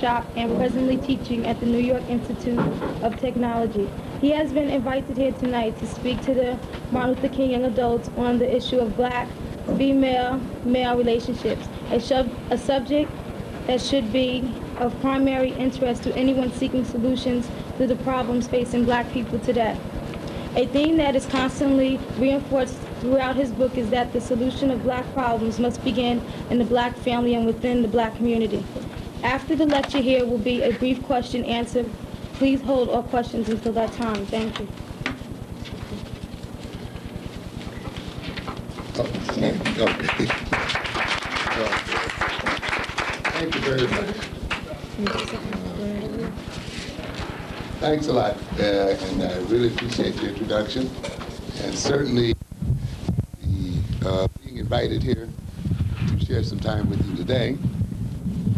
workshop and presently teaching at the New York Institute of Technology. He has been invited here tonight to speak to the Martin Luther King young adults on the issue of black, female, male relationships, a subject that should be of primary interest to anyone seeking solutions to the problems facing black people today. A theme that is constantly reinforced throughout his book is that the solution of black problems must begin in the black family and within the black community. After the lecture here will be a brief question answer. Please hold all questions until that time. Thank you. Okay. Thank you very much. Thanks a lot, and I really appreciate the introduction, and certainly being invited here to share some time with you today.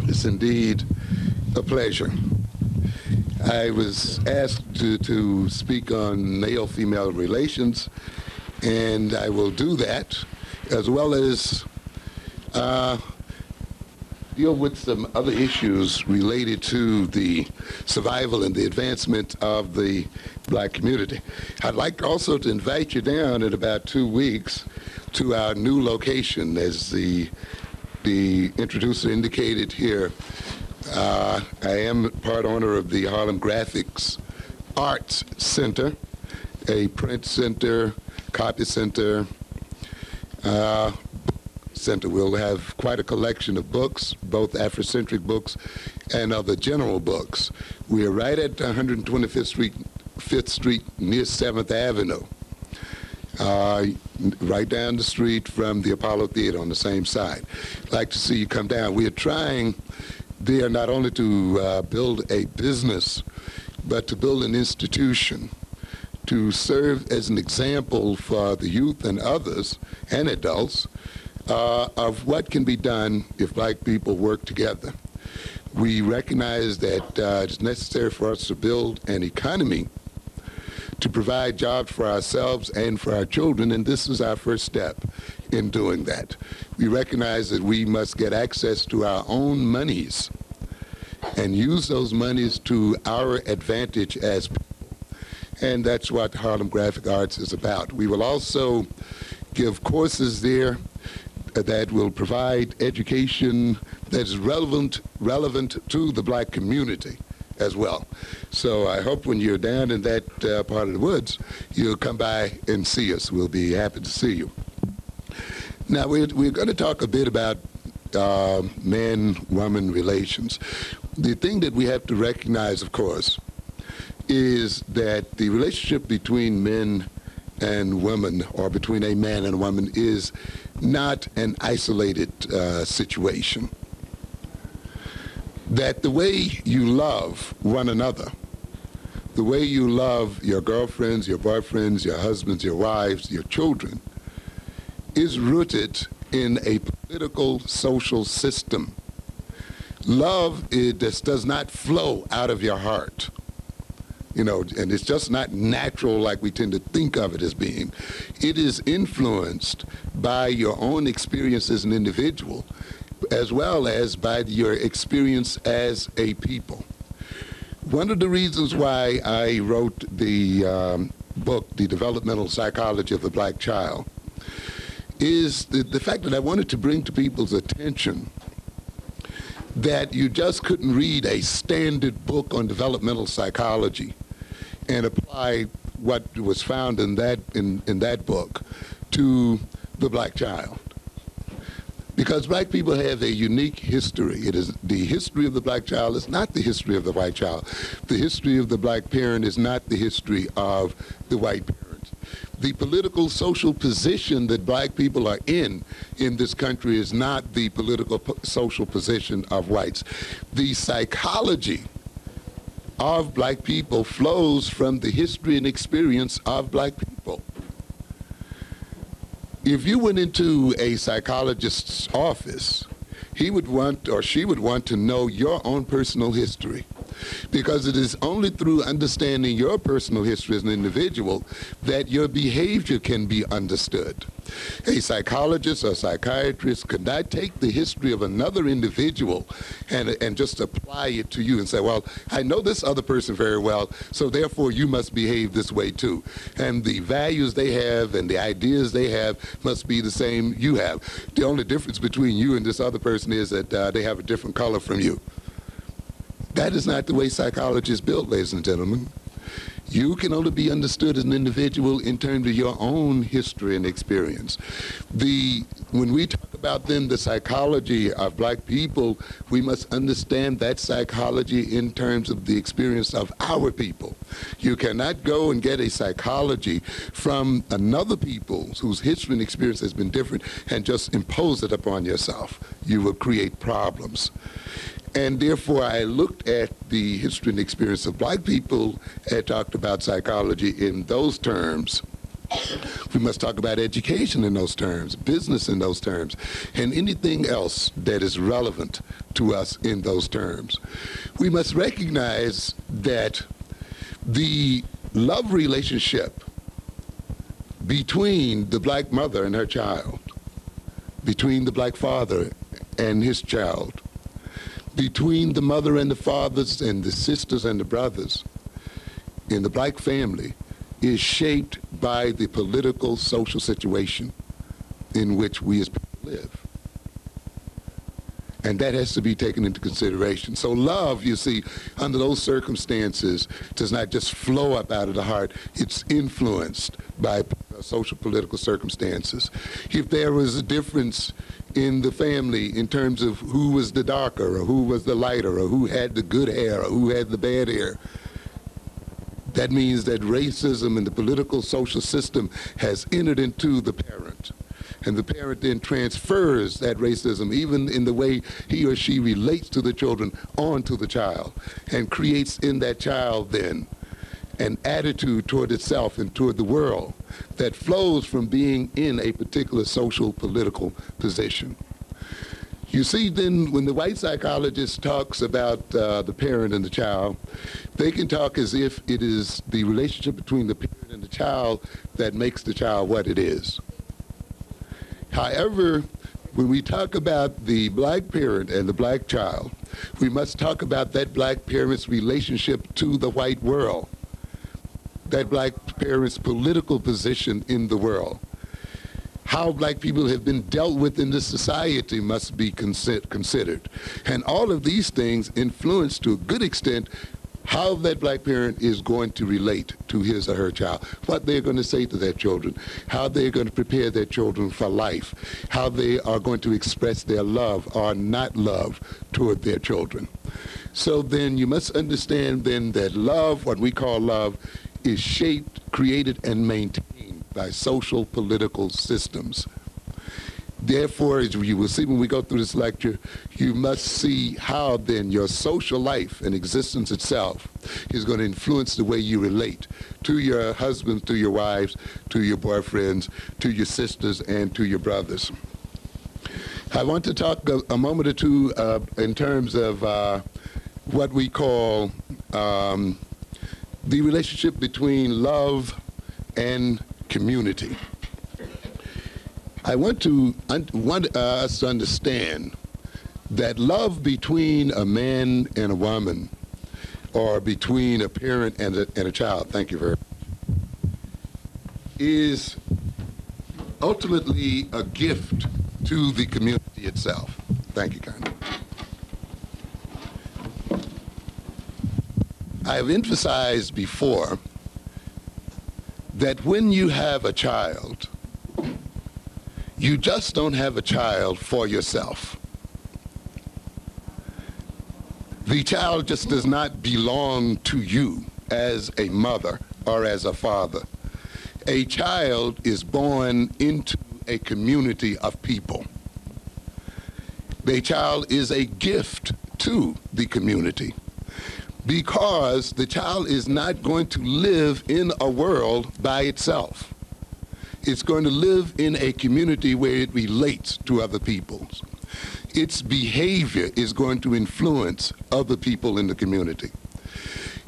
It's indeed a pleasure. I was asked to speak on male-female relations, and I will do that, as well as deal with some other issues related to the survival and the advancement of the black community. I'd like also to invite you down in about 2 weeks to our new location. As the introducer indicated here, I am part owner of the Harlem Graphics Arts Center, a print center, copy center, center. We'll have quite a collection of books, both Afrocentric books and other general books. We are right at 125th Street, 5th Street near 7th Avenue, right down the street from the Apollo Theater on the same side. I'd like to see you come down. We are trying there not only to build a business, but to build an institution to serve as an example for the youth and others and adults of what can be done if black people work together. We recognize that it's necessary for us to build an economy to provide jobs for ourselves and for our children, and this is our first step in doing that. We recognize that we must get access to our own monies and use those monies to our advantage as people. And that's what Harlem Graphic Arts is about. We will also give courses there that will provide education that is relevant to the black community as well. So I hope when you're down in that part of the woods, you'll come by and see us. We'll be happy to see you. Now, we're going to talk a bit about man-woman relations. The thing that we have to recognize, of course, is that the relationship between men and women, or between a man and a woman, is not an isolated situation. That the way you love one another, the way you love your girlfriends, your boyfriends, your husbands, your wives, your children, is rooted in a political, social system. Love, it just does not flow out of your heart. You know, and it's just not natural like we tend to think of it as being. It is influenced by your own experience as an individual, as well as by your experience as a people. One of the reasons why I wrote the book, The Developmental Psychology of the Black Child, is the fact that I wanted to bring to people's attention that you just couldn't read a standard book on developmental psychology and apply what was found in that book to the black child. Because black people have a unique history. It is the history of the black child is not the history of the white child. The history of the black parent is not the history of the white parent. The political social position that black people are in this country is not the political social position of whites. The psychology of black people flows from the history and experience of black people. If you went into a psychologist's office, he would want or she would want to know your own personal history. because it is only through understanding your personal history as an individual that your behavior can be understood. A psychologist or psychiatrist could not take the history of another individual and just apply it to you and say, well, I know this other person very well, so therefore you must behave this way too. And the values they have and the ideas they have must be the same you have. The only difference between you and this other person is that they have a different color from you. That is not the way psychology is built, ladies and gentlemen. You can only be understood as an individual in terms of your own history and experience. When we talk about then the psychology of black people, we must understand that psychology in terms of the experience of our people. You cannot go and get a psychology from another people whose history and experience has been different and just impose it upon yourself. You will create problems. And therefore, I looked at the history and experience of black people and talked about psychology in those terms. We must talk about education in those terms, business in those terms, and anything else that is relevant to us in those terms. We must recognize that the love relationship between the black mother and her child, between the black father and his child, between the mother and the fathers and the sisters and the brothers in the black family is shaped by the political, social situation in which we as people live. And that has to be taken into consideration. So love, you see, under those circumstances, does not just flow up out of the heart. It's influenced by social political circumstances. If there was a difference in the family in terms of who was the darker or who was the lighter or who had the good hair or who had the bad hair, that means that racism in the political social system has entered into the parent. And the parent then transfers that racism, even in the way he or she relates to the children, onto the child, and creates in that child then an attitude toward itself and toward the world that flows from being in a particular social political position. You see, then, when the white psychologist talks about the parent and the child, they can talk as if it is the relationship between the parent and the child that makes the child what it is. However, when we talk about the black parent and the black child, we must talk about that black parent's relationship to the white world, that black parent's political position in the world. How black people have been dealt with in this society must be considered. And all of these things influence, to a good extent, how that black parent is going to relate to his or her child, what they're going to say to their children, how they're going to prepare their children for life, how they are going to express their love or not love toward their children. So then you must understand then that love, what we call love, is shaped, created, and maintained by social political systems. Therefore, as you will see when we go through this lecture, you must see how then your social life and existence itself is going to influence the way you relate to your husbands, to your wives, to your boyfriends, to your sisters, and to your brothers. I want to talk a moment or two in terms of what we call the relationship between love and community. I want us to understand that love between a man and a woman, or between a parent and a child, thank you very much, is ultimately a gift to the community itself. Thank you, kindly. I have emphasized before that when you have a child, you just don't have a child for yourself. The child just does not belong to you as a mother or as a father. A child is born into a community of people. The child is a gift to the community, because the child is not going to live in a world by itself. It's going to live in a community where it relates to other peoples. Its behavior is going to influence other people in the community.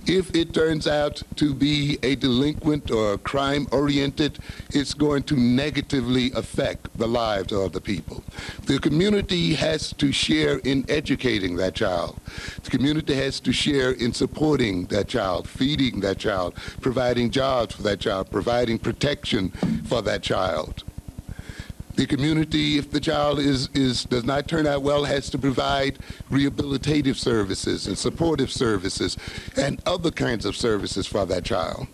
If it turns out to be a delinquent or crime-oriented, it's going to negatively affect the lives of the people. The community has to share in educating that child. The community has to share in supporting that child, feeding that child, providing jobs for that child, providing protection for that child. The community, if the child does not turn out well, has to provide rehabilitative services and supportive services and other kinds of services for that child.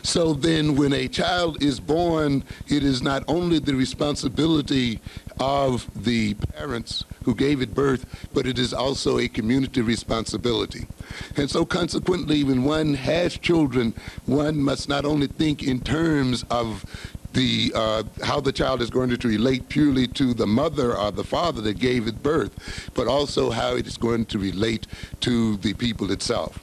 So then when a child is born, it is not only the responsibility of the parents who gave it birth, but it is also a community responsibility. And so consequently, when one has children, one must not only think in terms of how the child is going to relate purely to the mother or the father that gave it birth, but also how it is going to relate to the people itself.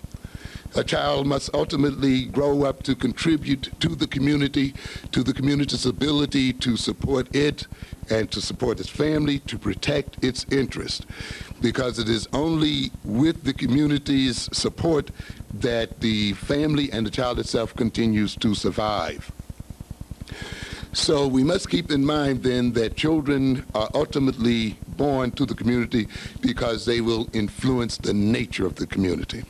A child must ultimately grow up to contribute to the community's ability to support it and to support its family, to protect its interest. Because it is only with the community's support that the family and the child itself continues to survive. So we must keep in mind then that children are ultimately born to the community because they will influence the nature of the community.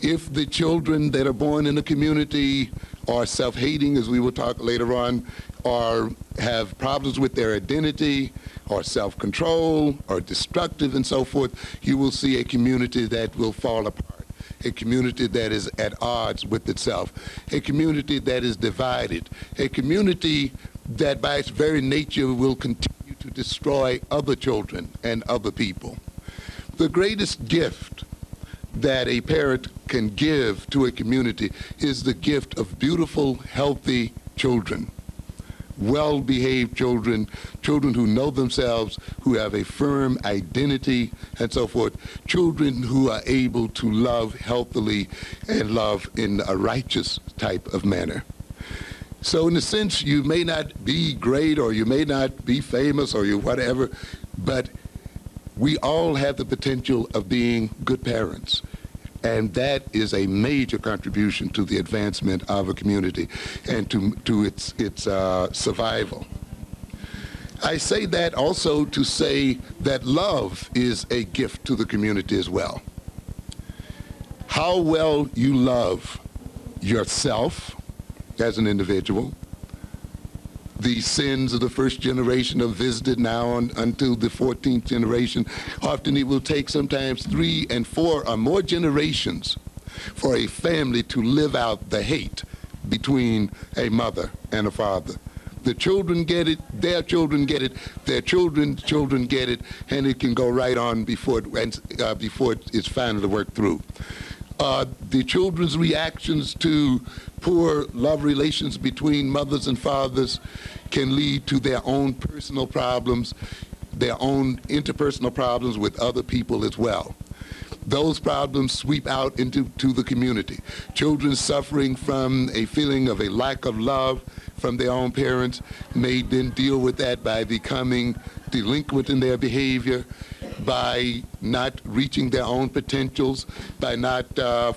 If the children that are born in the community are self-hating, as we will talk later on, or have problems with their identity, or self-control, or destructive and so forth, you will see a community that will fall apart. A community that is at odds with itself, a community that is divided, a community that by its very nature will continue to destroy other children and other people. The greatest gift that a parent can give to a community is the gift of beautiful, healthy children. Well-behaved children, children who know themselves, who have a firm identity, and so forth, children who are able to love healthily and love in a righteous type of manner. So in a sense, you may not be great or you may not be famous or you whatever, but we all have the potential of being good parents. And that is a major contribution to the advancement of a community and to its survival. I say that also to say that love is a gift to the community as well. How well you love yourself as an individual. The sins of the first generation are visited now until the 14th generation. Often it will take sometimes 3 and 4 or more generations for a family to live out the hate between a mother and a father. The children get it, their children get it, their children get it, and it can go right on before it's finally worked through. The children's reactions to poor love relations between mothers and fathers can lead to their own personal problems, their own interpersonal problems with other people as well. Those problems sweep out into the community. Children suffering from a feeling of a lack of love from their own parents may then deal with that by becoming delinquent in their behavior, by not reaching their own potentials, by not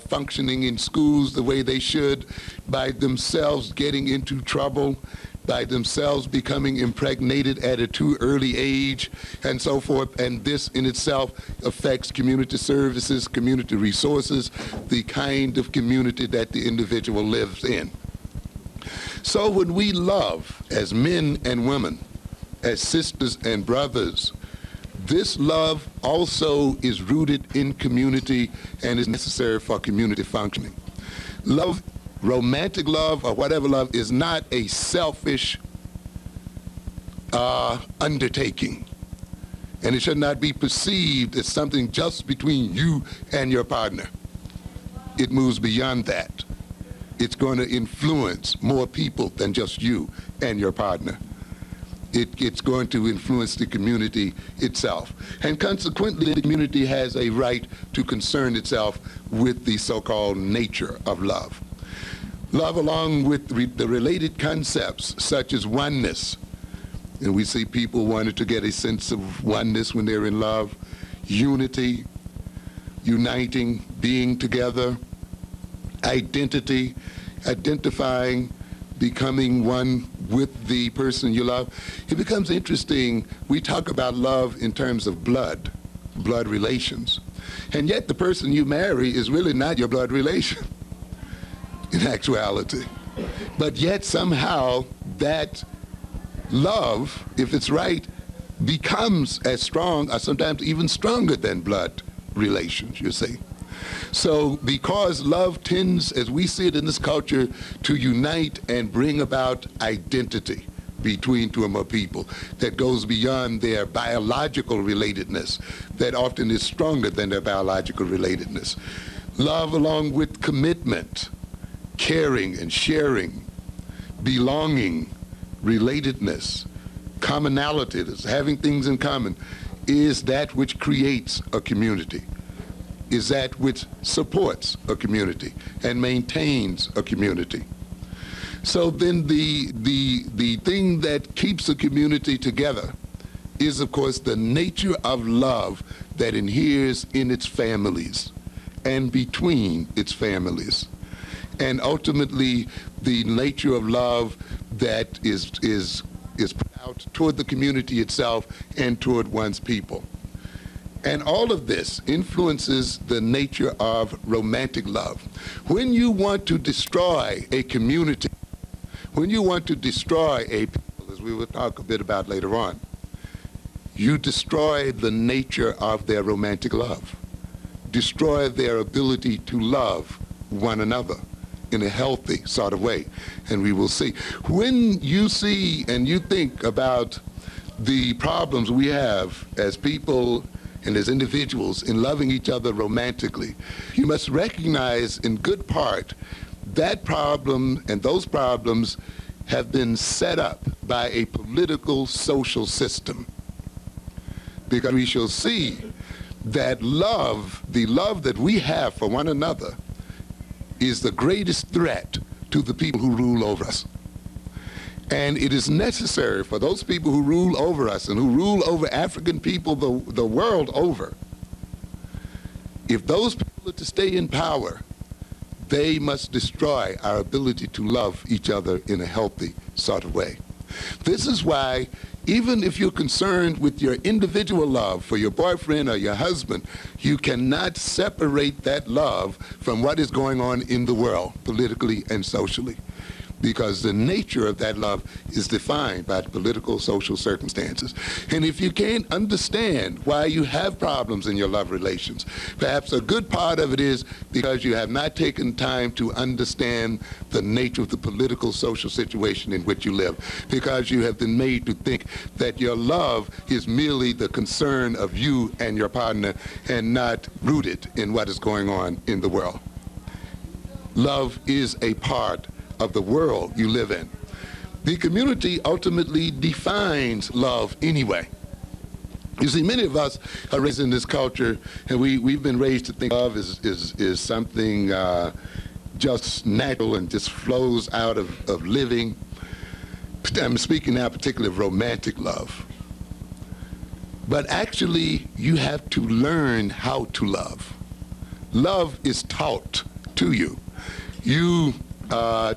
functioning in schools the way they should, by themselves getting into trouble, by themselves becoming impregnated at a too early age, and so forth. And this in itself affects community services, community resources, the kind of community that the individual lives in. So when we love as men and women, as sisters and brothers, this love also is rooted in community and is necessary for community functioning. Love, romantic love or whatever love, is not a selfish undertaking. And it should not be perceived as something just between you and your partner. It moves beyond that. It's going to influence more people than just you and your partner. It's going to influence the community itself. And consequently, the community has a right to concern itself with the so-called nature of love. Love, along with the related concepts such as oneness, and we see people wanting to get a sense of oneness when they're in love, unity, uniting, being together, identity, identifying, becoming one with the person you love. It becomes interesting. We talk about love in terms of blood relations. And yet the person you marry is really not your blood relation in actuality. But yet somehow that love, if it's right, becomes as strong or sometimes even stronger than blood relations, you see. So because love tends, as we see it in this culture, to unite and bring about identity between two or more people that goes beyond their biological relatedness, that often is stronger than their biological relatedness. Love along with commitment, caring and sharing, belonging, relatedness, commonality, having things in common, is that which creates a community, is that which supports a community and maintains a community. So then the thing that keeps a community together is, of course, the nature of love that inheres in its families and between its families. And ultimately, the nature of love that is put out toward the community itself and toward one's people. And all of this influences the nature of romantic love. When you want to destroy a community, when you want to destroy a people, as we will talk a bit about later on, you destroy the nature of their romantic love, destroy their ability to love one another in a healthy sort of way. And we will see. When you see and you think about the problems we have as people and as individuals in loving each other romantically, you must recognize in good part that problem and those problems have been set up by a political social system. Because we shall see that love, the love that we have for one another, is the greatest threat to the people who rule over us. And it is necessary for those people who rule over us and who rule over African people the world over, if those people are to stay in power, they must destroy our ability to love each other in a healthy sort of way. This is why, even if you're concerned with your individual love for your boyfriend or your husband, you cannot separate that love from what is going on in the world, politically and socially. Because the nature of that love is defined by the political, social circumstances. And if you can't understand why you have problems in your love relations, perhaps a good part of it is because you have not taken time to understand the nature of the political, social situation in which you live. Because you have been made to think that your love is merely the concern of you and your partner and not rooted in what is going on in the world. Love is a part of the world you live in. The community ultimately defines love anyway. You see, many of us are raised in this culture, and we've been raised to think love is something just natural and just flows out of living. I'm speaking now particularly of romantic love. But actually, you have to learn how to love. Love is taught to you. You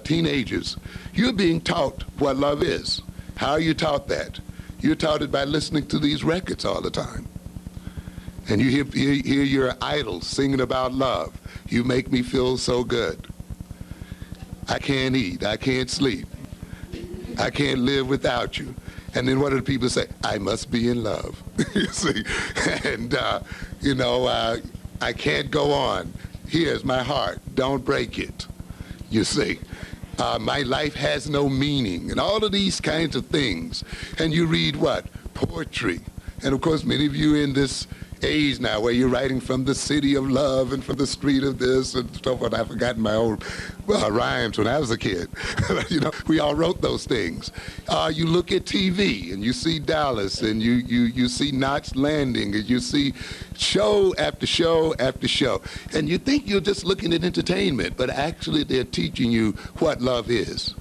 teenagers, you're being taught what love is. How are you taught that? You're taught it by listening to these records all the time. And you hear your idols singing about love. You make me feel so good. I can't eat. I can't sleep. I can't live without you. And then what do the people say? I must be in love. You see? And, I can't go on. Here's my heart. Don't break it. You see, my life has no meaning, and all of these kinds of things. And you read what? Poetry. And of course, many of you in this age now where you're writing from the city of love and from the street of this and so forth. I've forgotten my old rhymes when I was a kid. We all wrote those things. You look at TV and you see Dallas and you see Knots Landing and you see show after show after show. And you think you're just looking at entertainment, but actually they're teaching you what love is,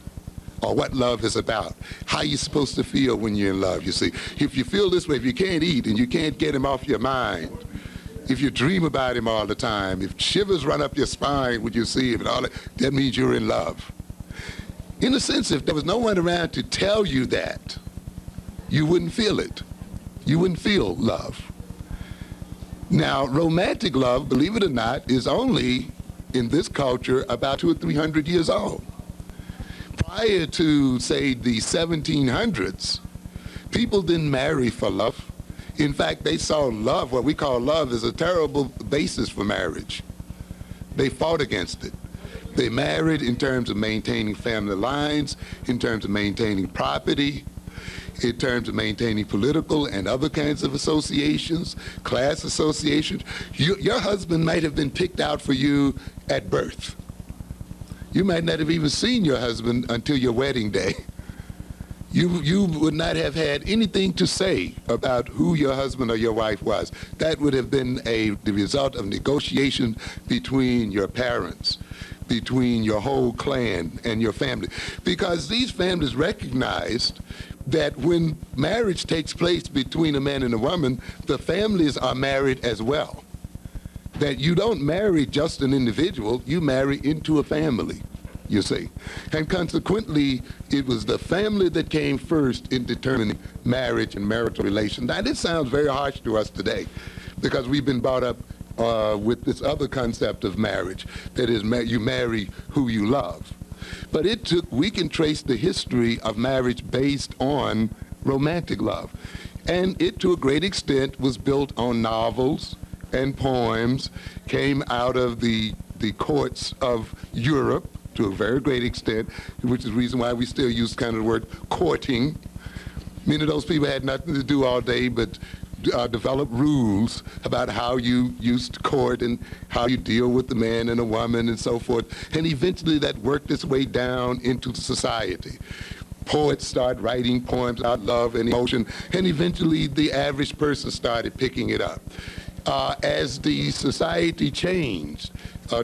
or what love is about, how you're supposed to feel when you're in love, you see. If you feel this way, if you can't eat and you can't get him off your mind, if you dream about him all the time, if shivers run up your spine when you see him and all that, that means you're in love. In a sense, if there was no one around to tell you that, you wouldn't feel it. You wouldn't feel love. Now, romantic love, believe it or not, is only, in this culture, about 200 or 300 years old. Prior to, say, the 1700s, people didn't marry for love. In fact, they saw love, what we call love, as a terrible basis for marriage. They fought against it. They married in terms of maintaining family lines, in terms of maintaining property, in terms of maintaining political and other kinds of associations, class associations. Your husband might have been picked out for you at birth. You might not have even seen your husband until your wedding day. You would not have had anything to say about who your husband or your wife was. That would have been the result of negotiation between your parents, between your whole clan and your family. Because these families recognized that when marriage takes place between a man and a woman, the families are married as well. That you don't marry just an individual, you marry into a family, you see. And consequently, it was the family that came first in determining marriage and marital relations. Now, this sounds very harsh to us today because we've been brought up with this other concept of marriage, that is, you marry who you love. But we can trace the history of marriage based on romantic love. And it, to a great extent, was built on novels and poems, came out of the courts of Europe to a very great extent, which is the reason why we still use kind of the word courting. Many of those people had nothing to do all day but develop rules about how you used to court and how you deal with the man and a woman and so forth. And eventually that worked its way down into society. Poets started writing poems about love and emotion, and eventually the average person started picking it up. As the society changed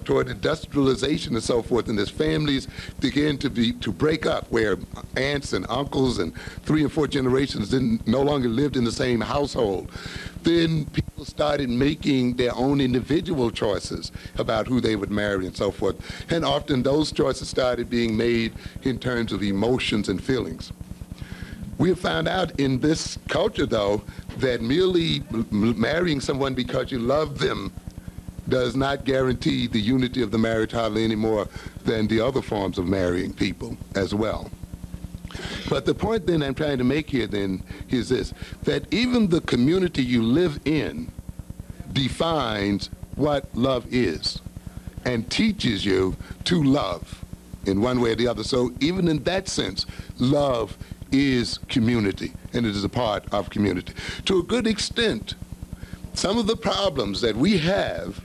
toward industrialization and so forth, and as families began to break up, where aunts and uncles and 3 and 4 generations no longer lived in the same household, then people started making their own individual choices about who they would marry and so forth. And often those choices started being made in terms of emotions and feelings. We have found out in this culture, though, that merely marrying someone because you love them does not guarantee the unity of the marriage hardly any more than the other forms of marrying people as well. But the point then I'm trying to make here then is this, that even the community you live in defines what love is and teaches you to love in one way or the other. So even in that sense, love is community, and it is a part of community. To a good extent, some of the problems that we have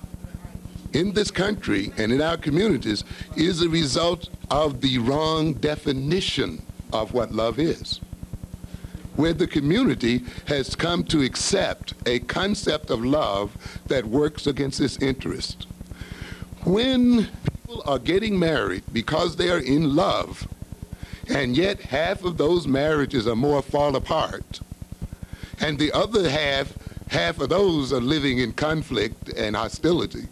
in this country and in our communities is a result of the wrong definition of what love is, where the community has come to accept a concept of love that works against its interest. When people are getting married because they are in love, and yet half of those marriages are more fall apart, and the other half of those are living in conflict and hostility,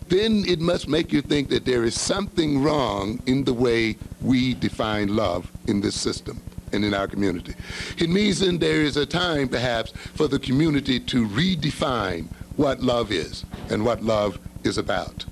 then it must make you think that there is something wrong in the way we define love in this system and in our community. It means then there is a time perhaps for the community to redefine what love is and what love is about.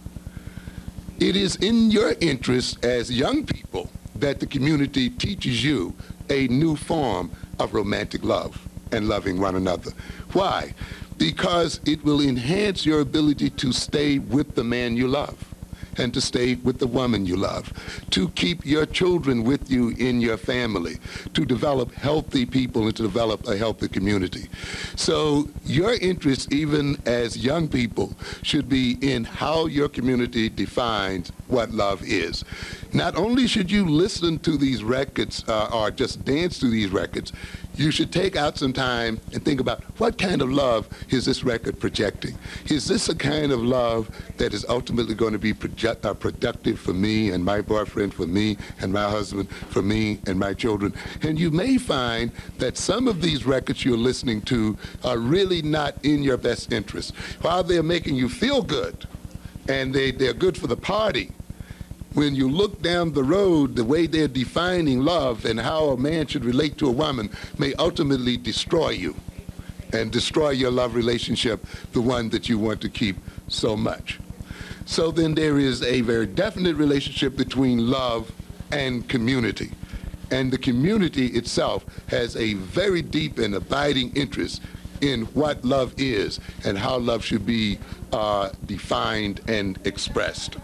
It is in your interest as young people that the community teaches you a new form of romantic love and loving one another. Why? Because it will enhance your ability to stay with the man you love and to stay with the woman you love, to keep your children with you in your family, to develop healthy people and to develop a healthy community. So your interest, even as young people, should be in how your community defines what love is. Not only should you listen to these records or just dance to these records, you should take out some time and think about what kind of love is this record projecting? Is this a kind of love that is ultimately going to be productive for me and my boyfriend, for me and my husband, for me and my children? And you may find that some of these records you're listening to are really not in your best interest. While they're making you feel good and they're good for the party, when you look down the road, the way they're defining love and how a man should relate to a woman may ultimately destroy you and destroy your love relationship, the one that you want to keep so much. So then there is a very definite relationship between love and community. And the community itself has a very deep and abiding interest in what love is and how love should be defined and expressed.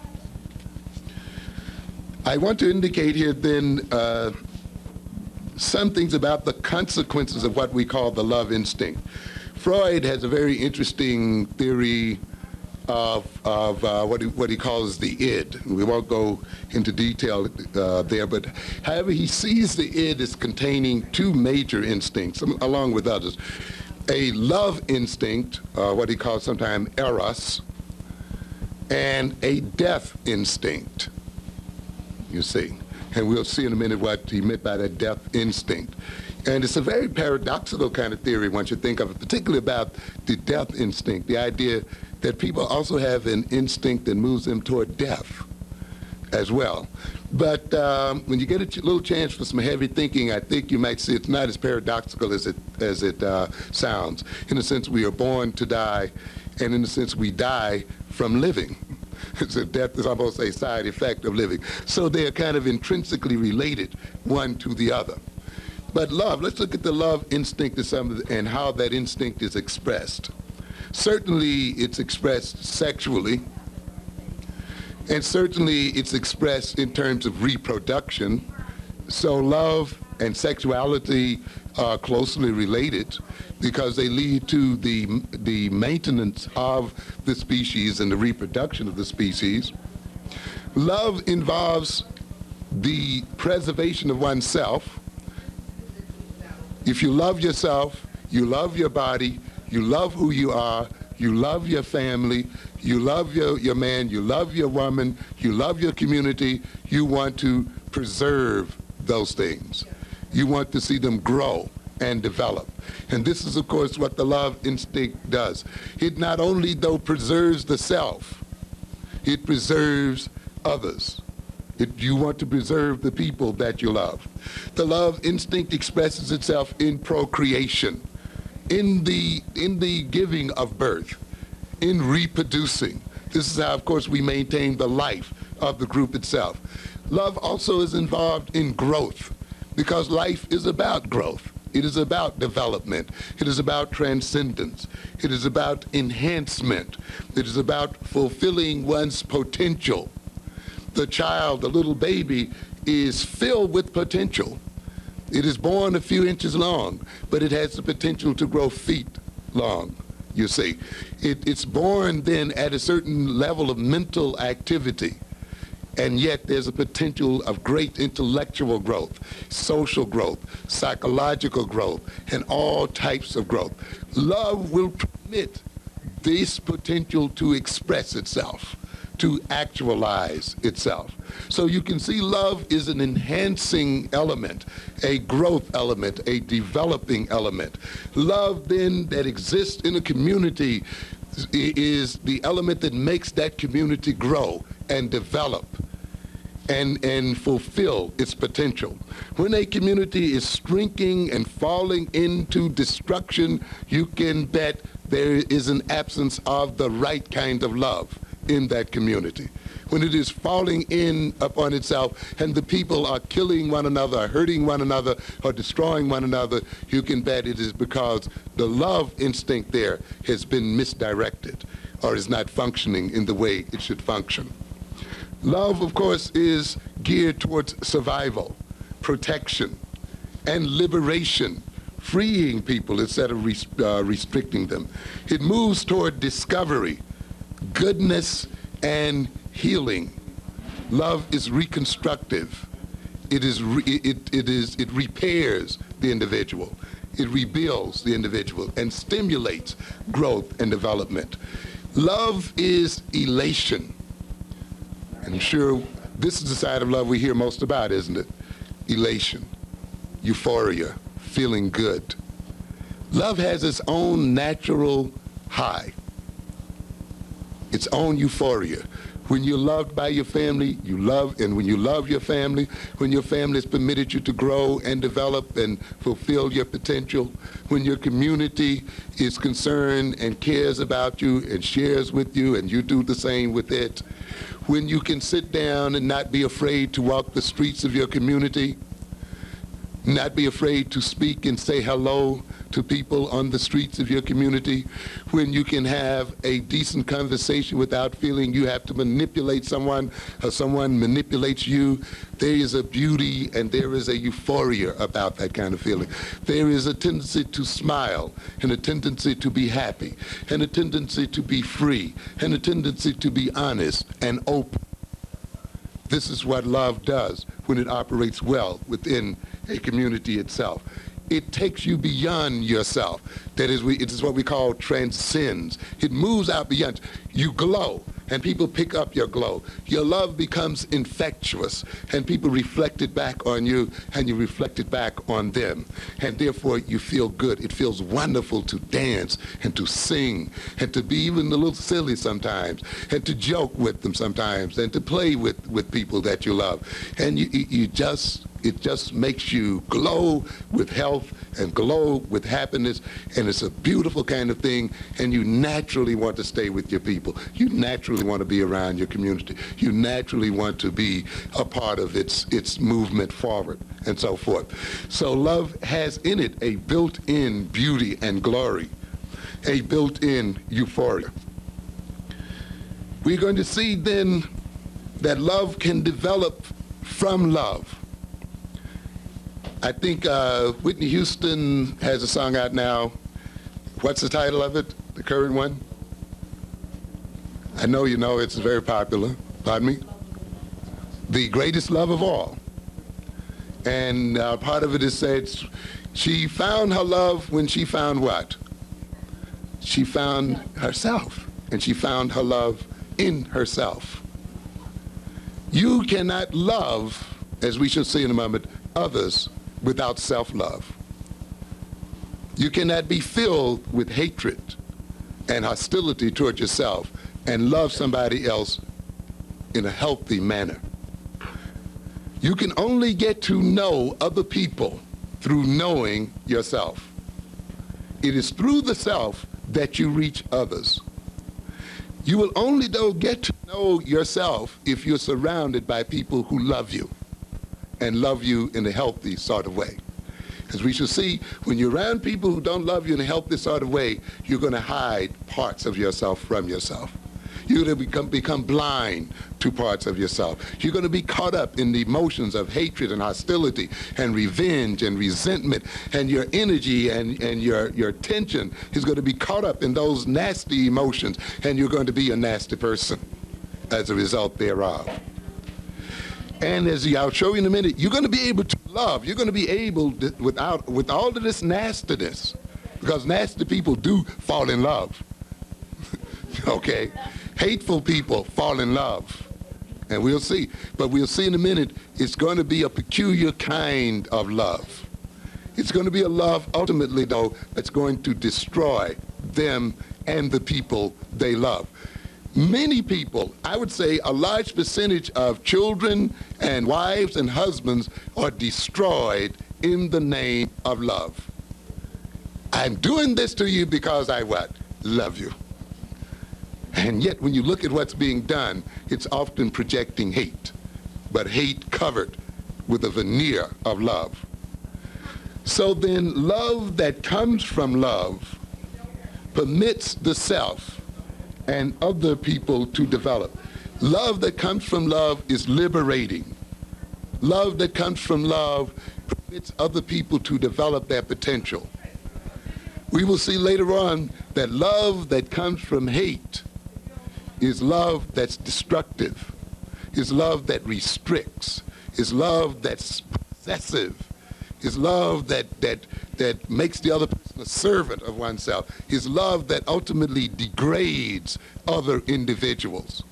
I want to indicate here then some things about the consequences of what we call the love instinct. Freud has a very interesting theory of what he calls the id. We won't go into detail there, but however, he sees the id as containing two major instincts, along with others. A love instinct, what he calls sometimes eros, and a death instinct. You see, and we'll see in a minute what he meant by that death instinct. And it's a very paradoxical kind of theory once you think of it, particularly about the death instinct, the idea that people also have an instinct that moves them toward death as well. But when you get a little chance for some heavy thinking, I think you might see it's not as paradoxical as it sounds. In a sense, we are born to die, and in a sense, we die from living. So death is almost a side effect of living. So they are kind of intrinsically related, one to the other. But love, let's look at the love instinct and how that instinct is expressed. Certainly it's expressed sexually, and certainly it's expressed in terms of reproduction. So love and sexuality are closely related because they lead to the maintenance of the species and the reproduction of the species. Love involves the preservation of oneself. If you love yourself, you love your body, you love who you are, you love your family, you love your man, you love your woman, you love your community, you want to preserve those things. You want to see them grow and develop. And this is, of course, what the love instinct does. It not only, though, preserves the self, it preserves others. You want to preserve the people that you love. The love instinct expresses itself in procreation, in the giving of birth, in reproducing. This is how, of course, we maintain the life of the group itself. Love also is involved in growth, because life is about growth. It is about development. It is about transcendence. It is about enhancement. It is about fulfilling one's potential. The child, the little baby, is filled with potential. It is born a few inches long, but it has the potential to grow feet long, you see. It's born then at a certain level of mental activity. And yet there's a potential of great intellectual growth, social growth, psychological growth, and all types of growth. Love will permit this potential to express itself, to actualize itself. So you can see love is an enhancing element, a growth element, a developing element. Love then that exists in a community is the element that makes that community grow and develop and fulfill its potential. When a community is shrinking and falling into destruction, you can bet there is an absence of the right kind of love in that community. When it is falling in upon itself and the people are killing one another, hurting one another, or destroying one another, you can bet it is because the love instinct there has been misdirected or is not functioning in the way it should function. Love, of course, is geared towards survival, protection, and liberation, freeing people instead of restricting them. It moves toward discovery, goodness, and healing. Love is reconstructive. It repairs the individual. It rebuilds the individual and stimulates growth and development. Love is elation. And I'm sure this is the side of love we hear most about, isn't it? Elation, euphoria, feeling good. Love has its own natural high, its own euphoria. When you're loved by your family, you love, and when you love your family, when your family has permitted you to grow and develop and fulfill your potential, when your community is concerned and cares about you and shares with you and you do the same with it, when you can sit down and not be afraid to walk the streets of your community, not be afraid to speak and say hello to people on the streets of your community, when you can have a decent conversation without feeling you have to manipulate someone or someone manipulates you, there is a beauty and there is a euphoria about that kind of feeling. There is a tendency to smile and a tendency to be happy and a tendency to be free and a tendency to be honest and open. This is what love does when it operates well within a community itself. It takes you beyond yourself. That is, it is what we call transcends. It moves out beyond. You glow, and people pick up your glow. Your love becomes infectious, and people reflect it back on you, and you reflect it back on them. And therefore, you feel good. It feels wonderful to dance and to sing and to be even a little silly sometimes and to joke with them sometimes and to play with people that you love. And it just makes you glow with health and glow with happiness, and it's a beautiful kind of thing, and you naturally want to stay with your people. You naturally want to be around your community. You naturally want to be a part of its movement forward, and so forth. So love has in it a built-in beauty and glory, a built-in euphoria. We're going to see then that love can develop from love. I think Whitney Houston has a song out now. What's the title of it, the current one? I know you know it's very popular. Pardon me? The Greatest Love of All. And part of it is said, she found her love when she found what? She found herself, and she found her love in herself. You cannot love, as we shall see in a moment, others without self-love. You cannot be filled with hatred and hostility toward yourself and love somebody else in a healthy manner. You can only get to know other people through knowing yourself. It is through the self that you reach others. You will only get to know yourself if you're surrounded by people who love you and love you in a healthy sort of way. As we shall see, when you're around people who don't love you in a healthy sort of way, you're going to hide parts of yourself from yourself. You're going to become blind to parts of yourself. You're going to be caught up in the emotions of hatred and hostility and revenge and resentment, and your energy and your tension is going to be caught up in those nasty emotions, and you're going to be a nasty person as a result thereof. And as I'll show you in a minute, you're going to be able to love. You're going to be able, with all of this nastiness, because nasty people do fall in love. Okay? Hateful people fall in love. And we'll see. But we'll see in a minute, it's going to be a peculiar kind of love. It's going to be a love, ultimately, though, that's going to destroy them and the people they love. Many people, I would say a large percentage of children and wives and husbands are destroyed in the name of love. I'm doing this to you because I what? Love you. And yet when you look at what's being done, it's often projecting hate, but hate covered with a veneer of love. So then love that comes from love permits the self and other people to develop. Love that comes from love is liberating. Love that comes from love permits other people to develop their potential. We will see later on that love that comes from hate is love that's destructive. is love that restricts, is love that's possessive, is love that makes the other person a servant of oneself, is love that ultimately degrades other individuals.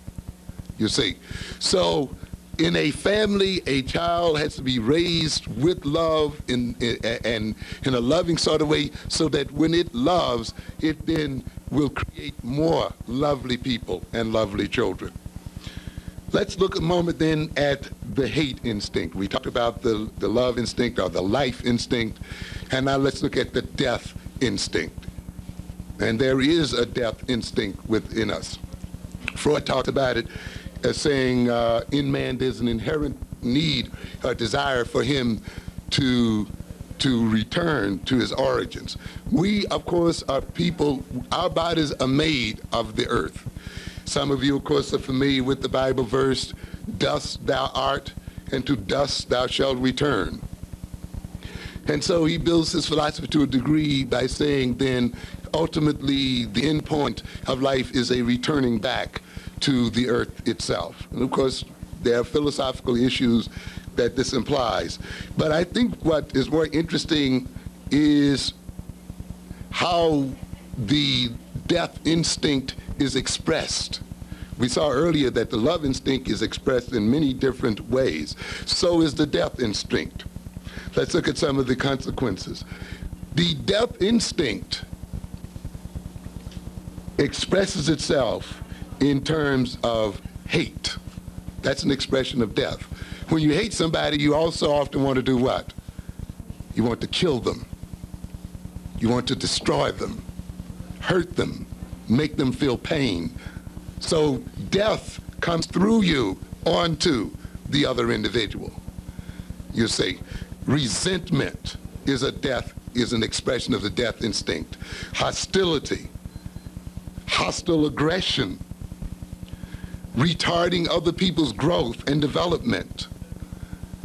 You see, so in a family, a child has to be raised with love and in a loving sort of way, so that when it loves, it then will create more lovely people and lovely children. Let's look a moment then at the hate instinct. We talked about the love instinct or the life instinct, and now let's look at the death instinct. And there is a death instinct within us. Freud talked about it as saying in man there's an inherent need, a desire for him to return to his origins. We, of course, are people, our bodies are made of the earth. Some of you, of course, are familiar with the Bible verse, dust thou art, and to dust thou shalt return. And so he builds his philosophy to a degree by saying then, ultimately, the end point of life is a returning back to the earth itself. And of course, there are philosophical issues that this implies. But I think what is more interesting is how the death instinct is expressed. We saw earlier that the love instinct is expressed in many different ways. So is the death instinct. Let's look at some of the consequences. The death instinct expresses itself in terms of hate. That's an expression of death. When you hate somebody, you also often want to do what? You want to kill them. You want to destroy them, hurt them, make them feel pain. So death comes through you onto the other individual. You see, resentment is an expression of the death instinct. Hostility, hostile aggression, retarding other people's growth and development,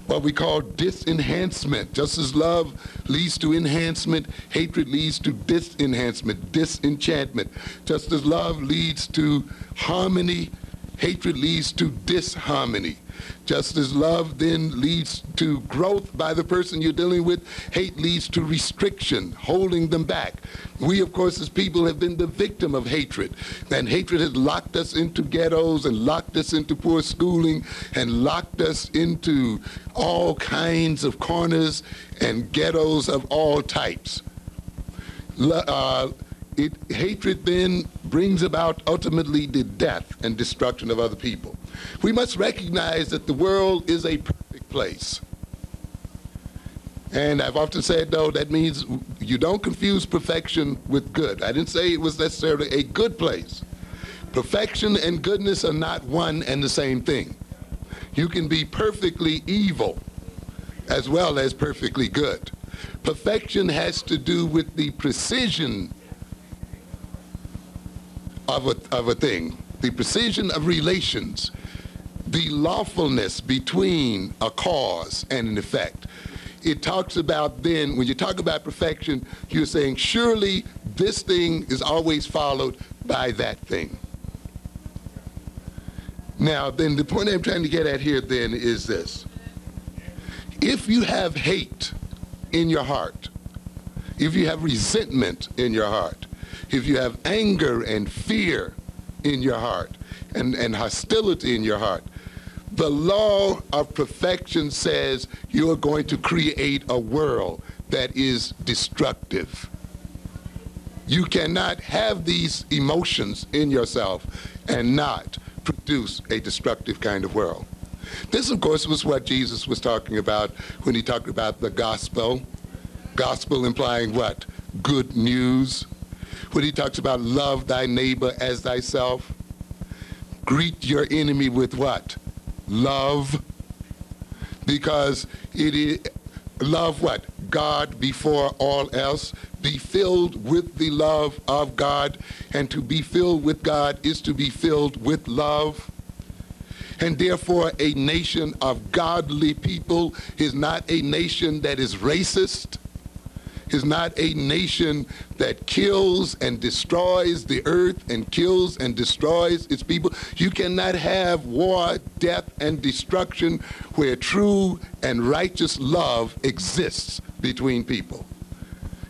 what we call disenhancement. Just as love leads to enhancement, hatred leads to disenhancement, disenchantment. Just as love leads to harmony, hatred leads to disharmony. Just as love then leads to growth by the person you're dealing with, hate leads to restriction, holding them back. We, of course, as people have been the victim of hatred. And hatred has locked us into ghettos and locked us into poor schooling and locked us into all kinds of corners and ghettos of all types. Hatred then brings about ultimately the death and destruction of other people. We must recognize that the world is a perfect place. And I've often said, though, that means you don't confuse perfection with good. I didn't say it was necessarily a good place. Perfection and goodness are not one and the same thing. You can be perfectly evil as well as perfectly good. Perfection has to do with the precision of a thing, the precision of relations, the lawfulness between a cause and an effect. It talks about then, when you talk about perfection, you're saying surely this thing is always followed by that thing. Now, then the point I'm trying to get at here then is this. If you have hate in your heart, if you have resentment in your heart, if you have anger and fear in your heart and hostility in your heart, the law of perfection says you are going to create a world that is destructive. You cannot have these emotions in yourself and not produce a destructive kind of world. This, of course, was what Jesus was talking about when he talked about the gospel. Gospel implying what? Good news. When he talks about love thy neighbor as thyself. Greet your enemy with what? Love. Because it is love what? God before all else. Be filled with the love of God. And to be filled with God is to be filled with love. And therefore, a nation of godly people is not a nation that is racist. is not a nation that kills and destroys the earth and kills and destroys its people. You cannot have war, death, and destruction where true and righteous love exists between people.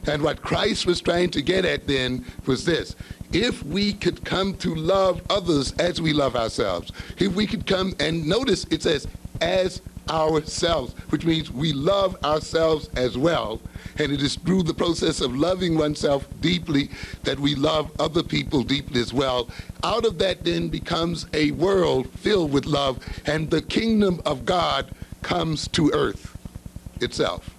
And what Christ was trying to get at then was this: if we could come to love others as we love ourselves, if we could come, and notice it says as ourselves, which means we love ourselves as well. And it is through the process of loving oneself deeply that we love other people deeply as well. Out of that then becomes a world filled with love, and the kingdom of God comes to earth itself.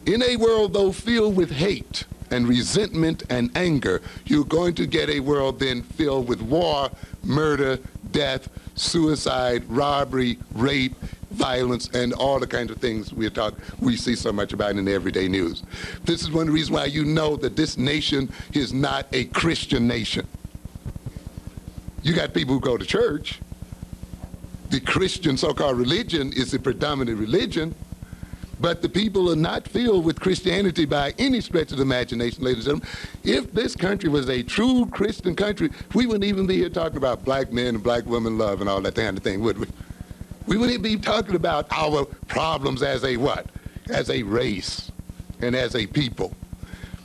In a world, though, filled with hate and resentment and anger, you're going to get a world then filled with war, murder, death, suicide, robbery, rape, violence, and all the kinds of things we see so much about in the everyday news. This is one of the reasons why you know that this nation is not a Christian nation. You got people who go to church. The Christian so-called religion is the predominant religion, but the people are not filled with Christianity by any stretch of the imagination, ladies and gentlemen. If this country was a true Christian country, we wouldn't even be here talking about black men and black women love and all that kind of thing, would we? We wouldn't be talking about our problems as a what? As a race and as a people.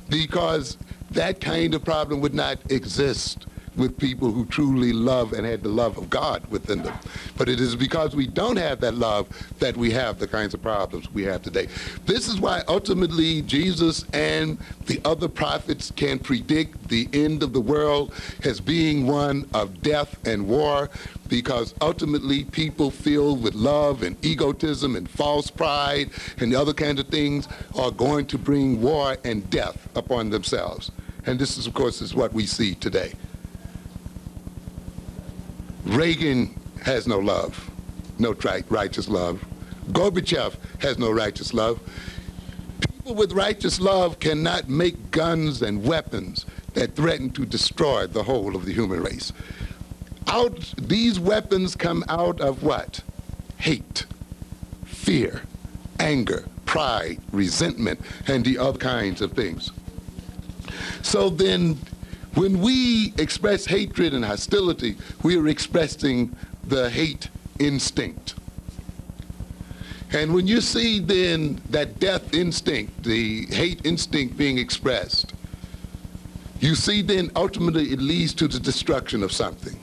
Because that kind of problem would not exist with people who truly love and had the love of God within them. But it is because we don't have that love that we have the kinds of problems we have today. This is why ultimately Jesus and the other prophets can predict the end of the world as being one of death and war, because ultimately people filled with love and egotism and false pride and the other kinds of things are going to bring war and death upon themselves. And this is, of course, is what we see today. Reagan has no love, no righteous love. Gorbachev has no righteous love. People with righteous love cannot make guns and weapons that threaten to destroy the whole of the human race. These weapons come out of what? Hate, fear, anger, pride, resentment, and the other kinds of things. So then, when we express hatred and hostility, we are expressing the hate instinct. And when you see then that death instinct, the hate instinct being expressed, you see then ultimately it leads to the destruction of something.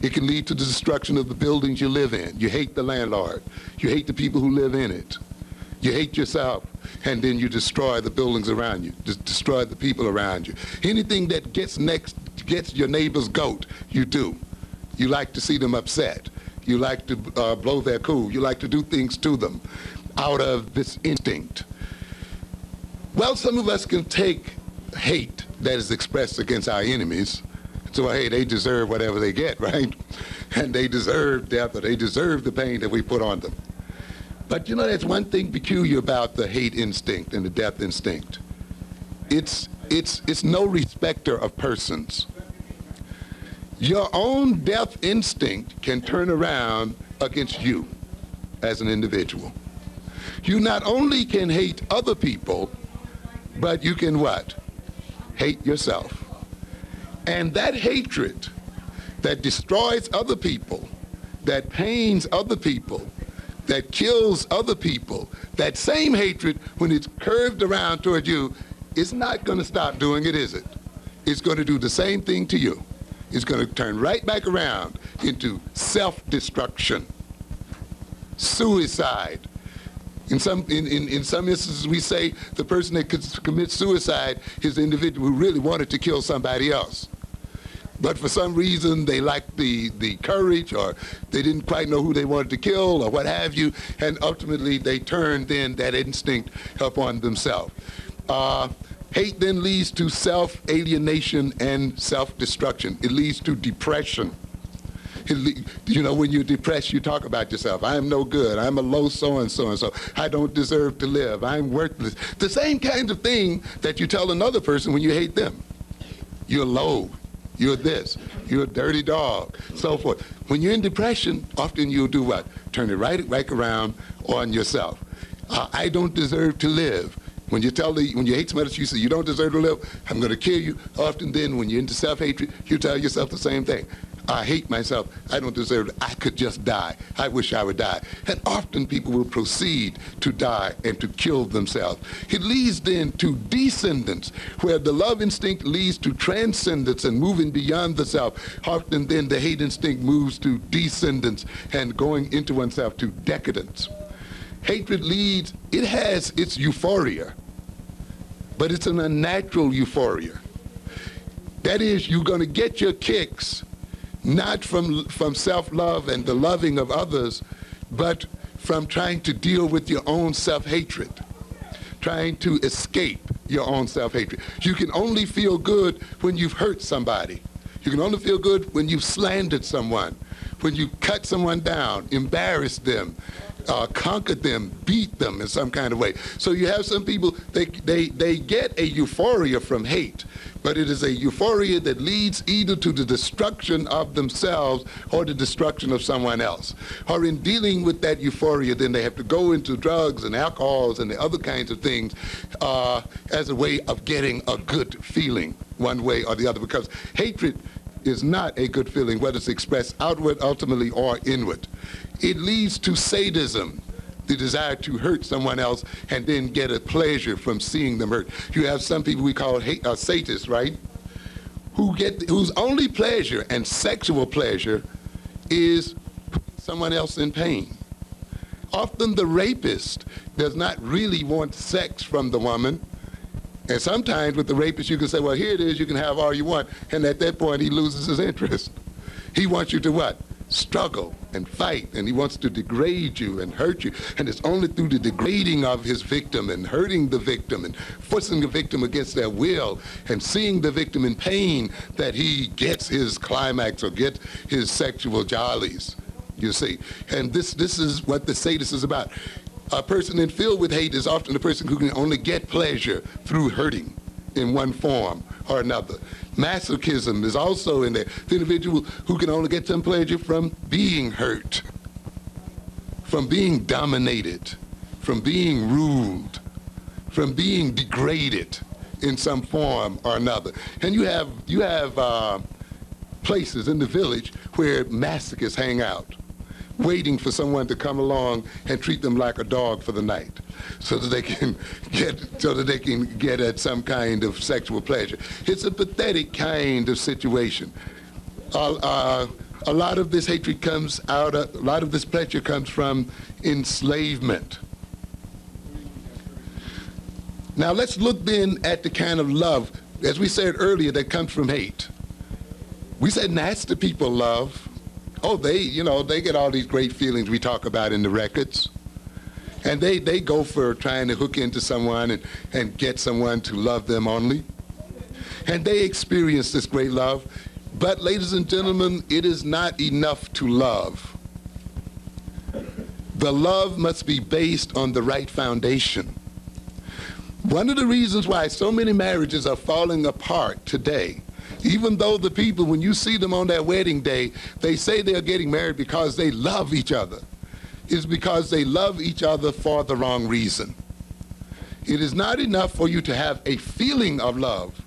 It can lead to the destruction of the buildings you live in. You hate the landlord. You hate the people who live in it. You hate yourself, and then you destroy the buildings around you, destroy the people around you. Anything that gets your neighbor's goat, you do. You like to see them upset. You like to blow their cool. You like to do things to them out of this instinct. Well, some of us can take hate that is expressed against our enemies. So, hey, they deserve whatever they get, right? And they deserve death, or they deserve the pain that we put on them. But you know, there's one thing peculiar about the hate instinct and the death instinct. It's no respecter of persons. Your own death instinct can turn around against you as an individual. You not only can hate other people, but you can what? Hate yourself. And that hatred that destroys other people, that pains other people, that kills other people, that same hatred, when it's curved around toward you, it's not going to stop doing it, is it? It's going to do the same thing to you. It's going to turn right back around into self-destruction, suicide. In some instances, we say the person that commits suicide is the individual who really wanted to kill somebody else. But for some reason, they lacked the courage, or they didn't quite know who they wanted to kill, or what have you, and ultimately they turned then that instinct upon themselves. Hate then leads to self-alienation and self-destruction. It leads to depression. You know, when you're depressed, you talk about yourself. I'm no good. I'm a low so-and-so, and so I don't deserve to live. I'm worthless. The same kind of thing that you tell another person when you hate them. You're low. You're this, you're a dirty dog, so forth. When you're in depression, often you'll do what? Turn it right around on yourself. I don't deserve to live. When you hate somebody, you say, you don't deserve to live, I'm going to kill you. Often then, when you're into self-hatred, you tell yourself the same thing. I hate myself. I don't deserve it. I could just die. I wish I would die. And often people will proceed to die and to kill themselves. It leads then to descendants, where the love instinct leads to transcendence and moving beyond the self. Often then the hate instinct moves to descendants and going into oneself to decadence. Hatred leads, it has its euphoria, but it's an unnatural euphoria. That is, you're going to get your kicks not from self-love and the loving of others, but from trying to deal with your own self-hatred, trying to escape your own self-hatred. You can only feel good when you've hurt somebody. You can only feel good when you've slandered someone, when you cut someone down, embarrassed them, conquered them, beat them in some kind of way. So you have some people, they get a euphoria from hate, but it is a euphoria that leads either to the destruction of themselves or the destruction of someone else. Or in dealing with that euphoria, then they have to go into drugs and alcohols and the other kinds of things as a way of getting a good feeling one way or the other, because hatred is not a good feeling, whether it's expressed outward, ultimately, or inward. It leads to sadism, the desire to hurt someone else and then get a pleasure from seeing them hurt. You have some people we call sadists, right? Whose only pleasure and sexual pleasure is putting someone else in pain. Often the rapist does not really want sex from the woman. And sometimes with the rapist, you can say, well, here it is, you can have all you want. And at that point, he loses his interest. He wants you to what? Struggle and fight, and he wants to degrade you and hurt you. And it's only through the degrading of his victim and hurting the victim and forcing the victim against their will and seeing the victim in pain that he gets his climax or gets his sexual jollies, you see. And this is what the sadist is about. A person filled with hate is often a person who can only get pleasure through hurting in one form or another. Masochism is also in there. The individual who can only get some pleasure from being hurt, from being dominated, from being ruled, from being degraded in some form or another. And you have places in the village where masochists hang out, waiting for someone to come along and treat them like a dog for the night, so that they can get at some kind of sexual pleasure. It's a pathetic kind of situation. A lot of this hatred comes out. A lot of this pleasure comes from enslavement. Now let's look then at the kind of love, as we said earlier, that comes from hate. We said nasty people love. Oh, they get all these great feelings we talk about in the records. And they go for trying to hook into someone and get someone to love them only. And they experience this great love. But ladies and gentlemen, it is not enough to love. The love must be based on the right foundation. One of the reasons why so many marriages are falling apart today, even though the people, when you see them on their wedding day, they say they're getting married because they love each other, is because they love each other for the wrong reason. It is not enough for you to have a feeling of love,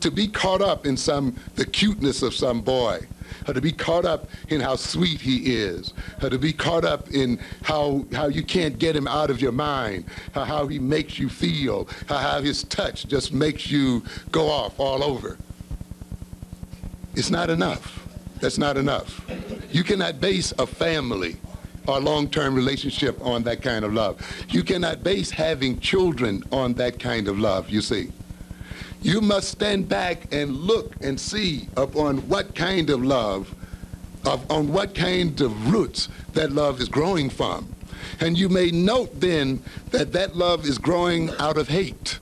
to be caught up in the cuteness of some boy, or to be caught up in how sweet he is, or to be caught up in how you can't get him out of your mind, how he makes you feel, how his touch just makes you go off all over. It's not enough. That's not enough. You cannot base a family or long-term relationship on that kind of love. You cannot base having children on that kind of love, you see. You must stand back and look and see upon what kind of love, on what kind of roots that love is growing from. And you may note then that that love is growing out of hate,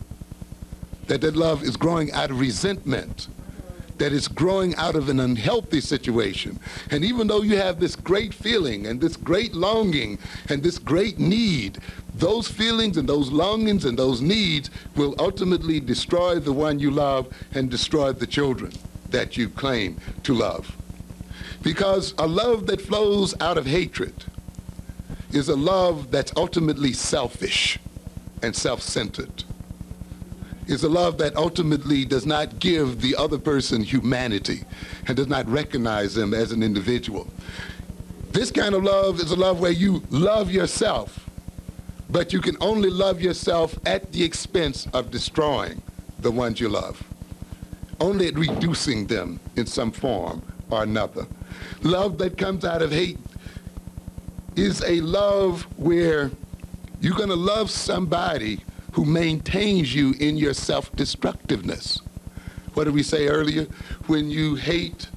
that love is growing out of resentment, that it's growing out of an unhealthy situation. And even though you have this great feeling and this great longing and this great need, those feelings and those longings and those needs will ultimately destroy the one you love and destroy the children that you claim to love. Because a love that flows out of hatred is a love that's ultimately selfish and self-centered. It's a love that ultimately does not give the other person humanity and does not recognize them as an individual. This kind of love is a love where you love yourself, but you can only love yourself at the expense of destroying the ones you love, only at reducing them in some form or another. Love that comes out of hate is a love where you're going to love somebody who maintains you in your self-destructiveness. What did we say earlier? When you hate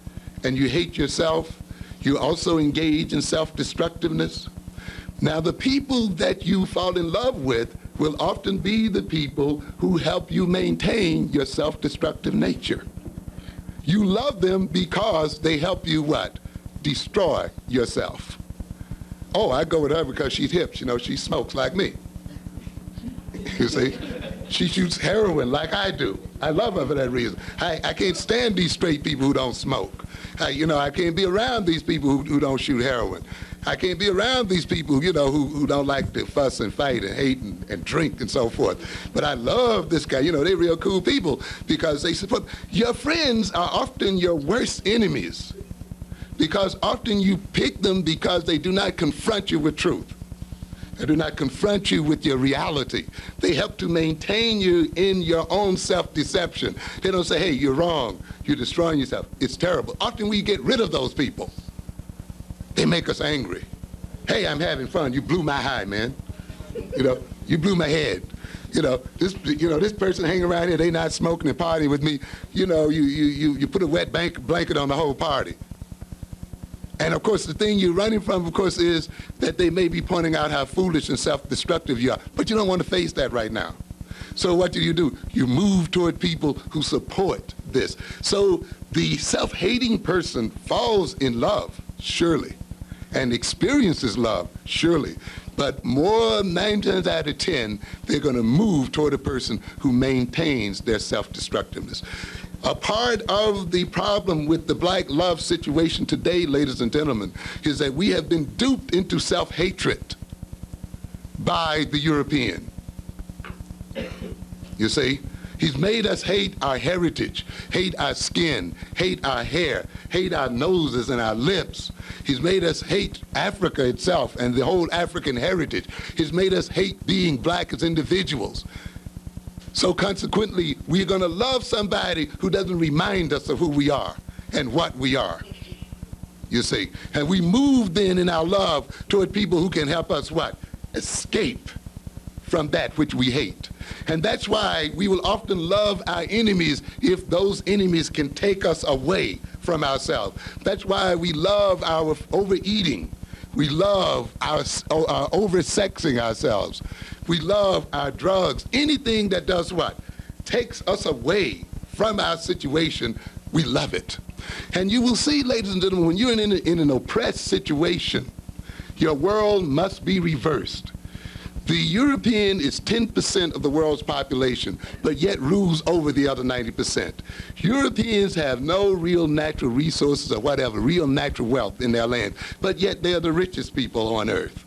and you hate yourself, you also engage in self-destructiveness. Now, the people that you fall in love with will often be the people who help you maintain your self-destructive nature. You love them because they help you what? Destroy yourself. Oh, I go with her because she's hip. You know, she smokes like me. You see? She shoots heroin like I do. I love her for that reason. I can't stand these straight people who don't smoke. I can't be around these people who don't shoot heroin. I can't be around these people, who don't like to fuss and fight and hate and drink and so forth. But I love this guy. They're real cool people because they support. Your friends are often your worst enemies because often you pick them because they do not confront you with truth. They do not confront you with your reality. They help to maintain you in your own self-deception. They don't say, hey, you're wrong. You're destroying yourself. It's terrible. Often we get rid of those people. They make us angry. Hey, I'm having fun. You blew my high, man. You blew my head. This person hanging around here, they not smoking and partying with me. You put a wet blanket on the whole party. And, of course, the thing you're running from, of course, is that they may be pointing out how foolish and self-destructive you are. But you don't want to face that right now. So what do? You move toward people who support this. So the self-hating person falls in love, surely, and experiences love, surely. But more 9 times out of 10, they're going to move toward a person who maintains their self-destructiveness. A part of the problem with the black love situation today, ladies and gentlemen, is that we have been duped into self-hatred by the European. You see? He's made us hate our heritage, hate our skin, hate our hair, hate our noses and our lips. He's made us hate Africa itself and the whole African heritage. He's made us hate being black as individuals. So consequently, we're going to love somebody who doesn't remind us of who we are and what we are, you see. And we move then in our love toward people who can help us what? Escape from that which we hate. And that's why we will often love our enemies if those enemies can take us away from ourselves. That's why we love our overeating. We love our over-sexing ourselves. We love our drugs. Anything that does what? Takes us away from our situation, we love it. And you will see, ladies and gentlemen, when you're in an oppressed situation, your world must be reversed. The European is 10% of the world's population, but yet rules over the other 90%. Europeans have no real natural resources or whatever, real natural wealth in their land, but yet they're the richest people on earth.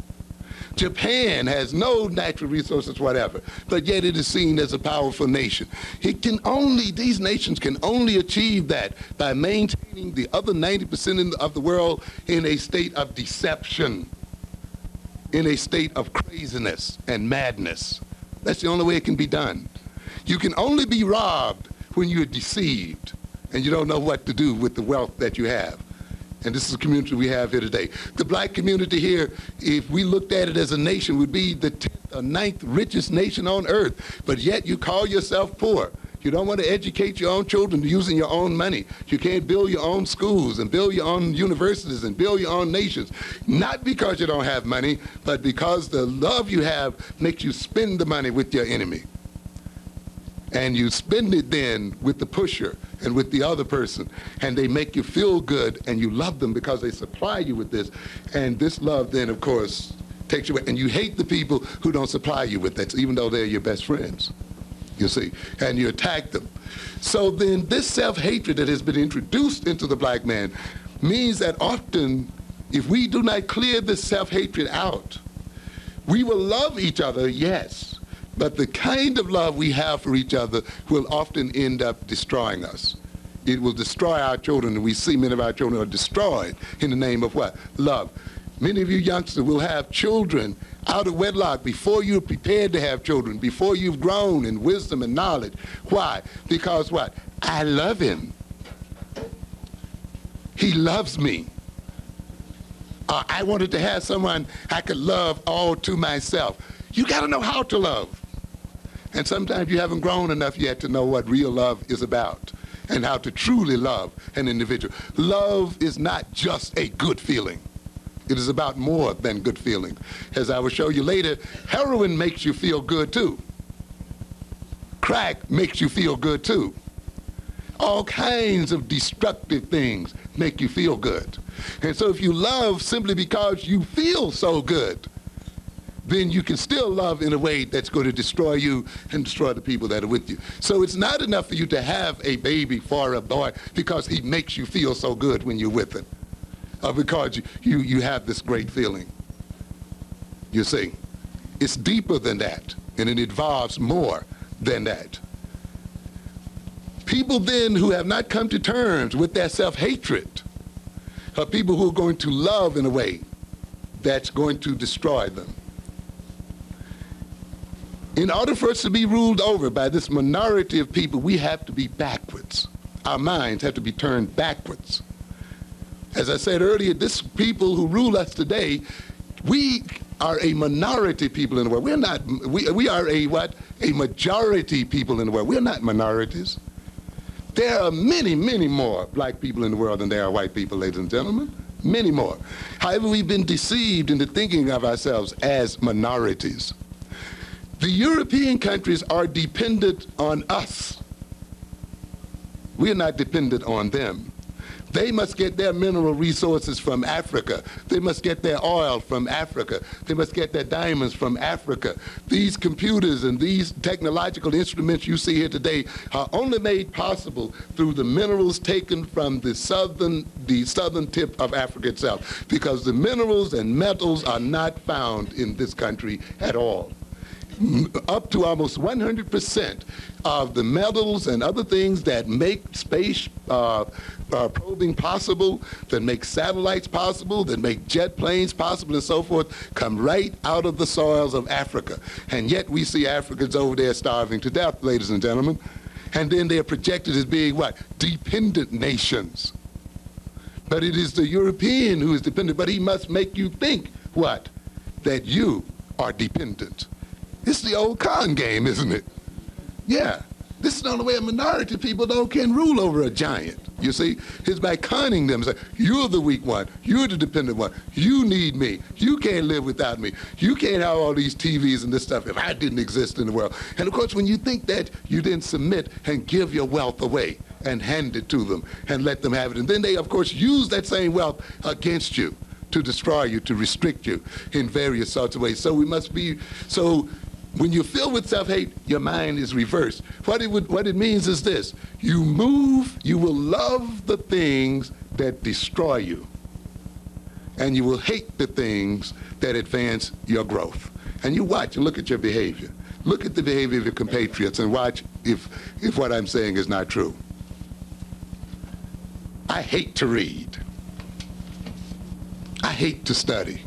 Japan has no natural resources, whatever, but yet it is seen as a powerful nation. These nations can only achieve that by maintaining the other 90% of the world in a state of deception, in a state of craziness and madness. That's the only way it can be done. You can only be robbed when you're deceived and you don't know what to do with the wealth that you have. And this is the community we have here today. The black community here, if we looked at it as a nation, would be the 10th or 9th richest nation on earth, but yet you call yourself poor. You don't want to educate your own children using your own money. You can't build your own schools and build your own universities and build your own nations. Not because you don't have money, but because the love you have makes you spend the money with your enemy. And you spend it then with the pusher and with the other person. And they make you feel good and you love them because they supply you with this. And this love then, of course, takes you away. And you hate the people who don't supply you with that, even though they're your best friends. You see, and you attack them. So then this self-hatred that has been introduced into the black man means that often, if we do not clear this self-hatred out, we will love each other, yes, But the kind of love we have for each other will often end up destroying us. It will destroy our children, and we see many of our children are destroyed in the name of what? Love. Many of you youngsters will have children out of wedlock before you're prepared to have children, before you've grown in wisdom and knowledge. Why? Because what? I love him. He loves me. I wanted to have someone I could love all to myself. You got to know how to love. And sometimes you haven't grown enough yet to know what real love is about and how to truly love an individual. Love is not just a good feeling. It is about more than good feeling. As I will show you later, heroin makes you feel good too. Crack makes you feel good too. All kinds of destructive things make you feel good. And so if you love simply because you feel so good, then you can still love in a way that's going to destroy you and destroy the people that are with you. So it's not enough for you to have a baby for a boy because he makes you feel so good when you're with him, or because you have this great feeling. You see, it's deeper than that, and it involves more than that. People then who have not come to terms with their self-hatred are people who are going to love in a way that's going to destroy them. In order for us to be ruled over by this minority of people, we have to be backwards. Our minds have to be turned backwards. As I said earlier, this people who rule us today, we are a minority people in the world. We're not, we are a what? A majority people in the world. We're not minorities. There are many, many more black people in the world than there are white people, ladies and gentlemen. Many more. However, we've been deceived into thinking of ourselves as minorities. The European countries are dependent on us. We're not dependent on them. They must get their mineral resources from Africa. They must get their oil from Africa. They must get their diamonds from Africa. These computers and these technological instruments you see here today are only made possible through the minerals taken from the southern tip of Africa itself, because the minerals and metals are not found in this country at all. Up to almost 100% of the metals and other things that make space probing possible, that make satellites possible, that make jet planes possible and so forth, come right out of the soils of Africa. And yet we see Africans over there starving to death, ladies and gentlemen. And then they're projected as being what? Dependent nations. But it is the European who is dependent, but he must make you think what? That you are dependent. It's the old con game, isn't it? Yeah. This is the only way a minority of people can rule over a giant. You see, it's by conning them. It's like, you're the weak one. You're the dependent one. You need me. You can't live without me. You can't have all these TVs and this stuff if I didn't exist in the world. And of course, when you think that, you then submit and give your wealth away and hand it to them and let them have it. And then they, of course, use that same wealth against you to destroy you, to restrict you in various sorts of ways. So we must be, when you're filled with self-hate, your mind is reversed. What it means is this: you will love the things that destroy you, and you will hate the things that advance your growth. And you watch and look at your behavior. Look at the behavior of your compatriots and watch if what I'm saying is not true. I hate to read. I hate to study.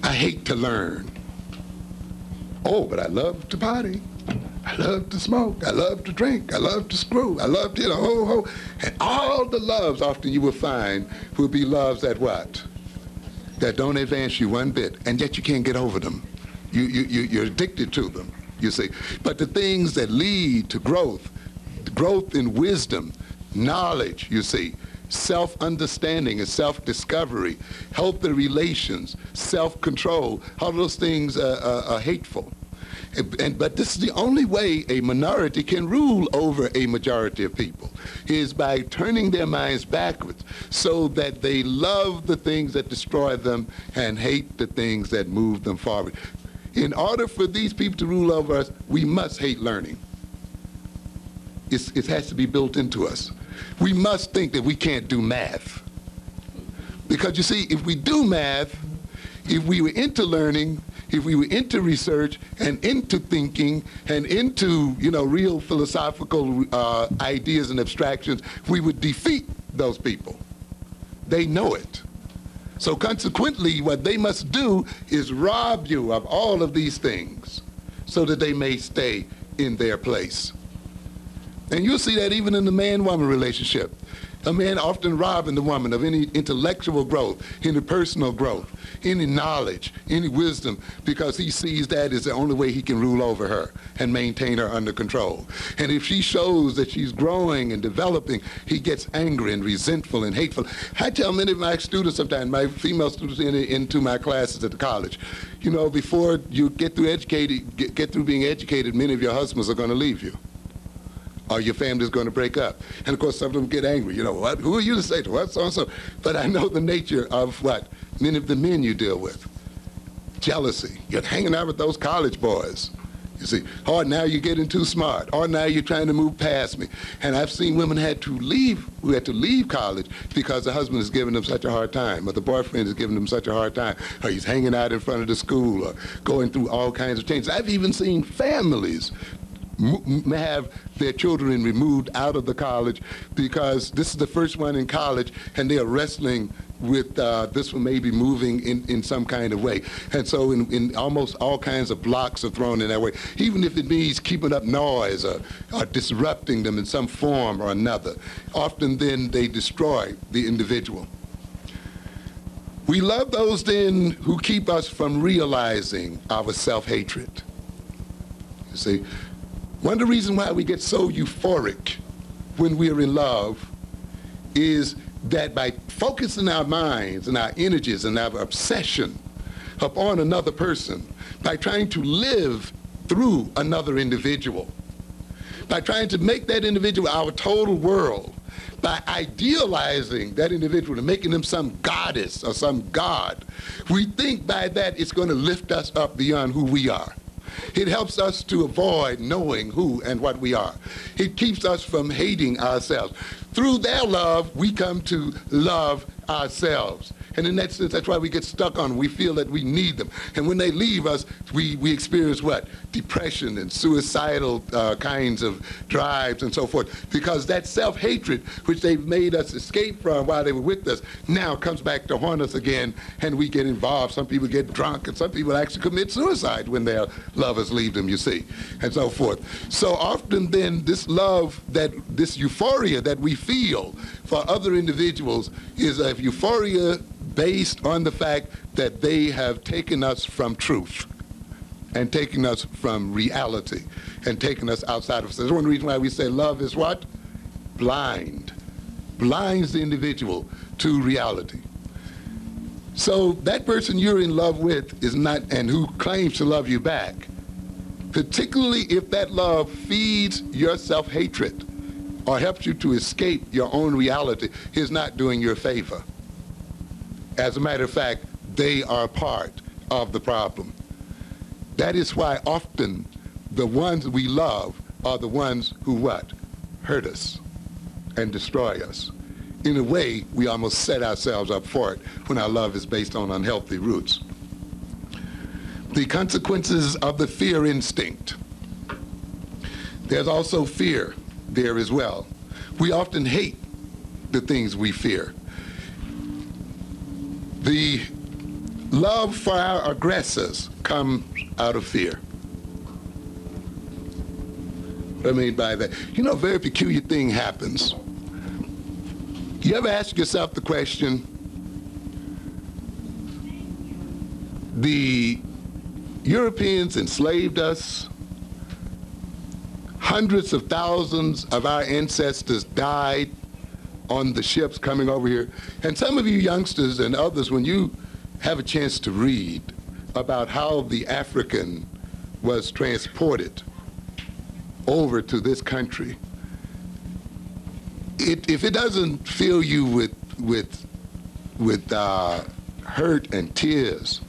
I hate to learn. Oh, but I love to party. I love to smoke. I love to drink. I love to screw. I love to, ho. And all the loves often you will find will be loves that what? That don't advance you one bit, and yet you can't get over them. You're addicted to them, you see. But the things that lead to growth in wisdom, knowledge, you see, self-understanding and self-discovery, healthy relations, self-control, all those things are hateful. But this is the only way a minority can rule over a majority of people, is by turning their minds backwards so that they love the things that destroy them and hate the things that move them forward. In order for these people to rule over us, we must hate learning. It has to be built into us. We must think that we can't do math. Because you see, if we do math, if we were into learning, if we were into research and into thinking and into, real philosophical ideas and abstractions, we would defeat those people. They know it. So consequently, what they must do is rob you of all of these things so that they may stay in their place. And you'll see that even in the man-woman relationship. A man often robbing the woman of any intellectual growth, any personal growth, any knowledge, any wisdom, because he sees that as the only way he can rule over her and maintain her under control. And if she shows that she's growing and developing, he gets angry and resentful and hateful. I tell many of my students sometimes, my female students into my classes at the college, before you get through being educated, many of your husbands are going to leave you, or your family's going to break up. And of course, some of them get angry. What? Who are you to say to what? So and so. But I know the nature of what many of the men you deal with. Jealousy. You're hanging out with those college boys. You see, or now you're getting too smart, or now you're trying to move past me. And I've seen women who had to leave college because the husband is giving them such a hard time, or the boyfriend is giving them such a hard time, or he's hanging out in front of the school, or going through all kinds of changes. I've even seen families have their children removed out of the college because this is the first one in college and they are wrestling with this one maybe moving in some kind of way. And so in almost all kinds of blocks are thrown in that way, even if it means keeping up noise or disrupting them in some form or another. Often then they destroy the individual. We love those then who keep us from realizing our self-hatred. You see, one of the reasons why we get so euphoric when we're in love is that by focusing our minds and our energies and our obsession upon another person, by trying to live through another individual, by trying to make that individual our total world, by idealizing that individual and making them some goddess or some god, we think by that it's going to lift us up beyond who we are. It helps us to avoid knowing who and what we are. It keeps us from hating ourselves. Through their love, we come to love ourselves. And in that sense, that's why we get stuck on them. We feel that we need them. And when they leave us, we experience what? Depression and suicidal kinds of drives and so forth. Because that self-hatred, which they've made us escape from while they were with us, now comes back to haunt us again, and we get involved. Some people get drunk, and some people actually commit suicide when their lovers leave them, you see, and so forth. So often then, this love, this euphoria that we feel for other individuals is a euphoria based on the fact that they have taken us from truth and taken us from reality and taken us outside of us. That's one reason why we say love is what? Blind. Blinds the individual to reality. So that person you're in love with is not, and who claims to love you back, particularly if that love feeds your self-hatred or helps you to escape your own reality, is not doing you a favor. As a matter of fact, they are part of the problem. That is why often the ones we love are the ones who what? Hurt us and destroy us. In a way, we almost set ourselves up for it when our love is based on unhealthy roots. The consequences of the fear instinct. There's also fear there as well. We often hate the things we fear. The love for our aggressors comes out of fear. What I mean by that, a very peculiar thing happens. You ever ask yourself the question, the Europeans enslaved us, hundreds of thousands of our ancestors died on the ships coming over here. And some of you youngsters and others, when you have a chance to read about how the African was transported over to this country, if it doesn't fill you with hurt and tears,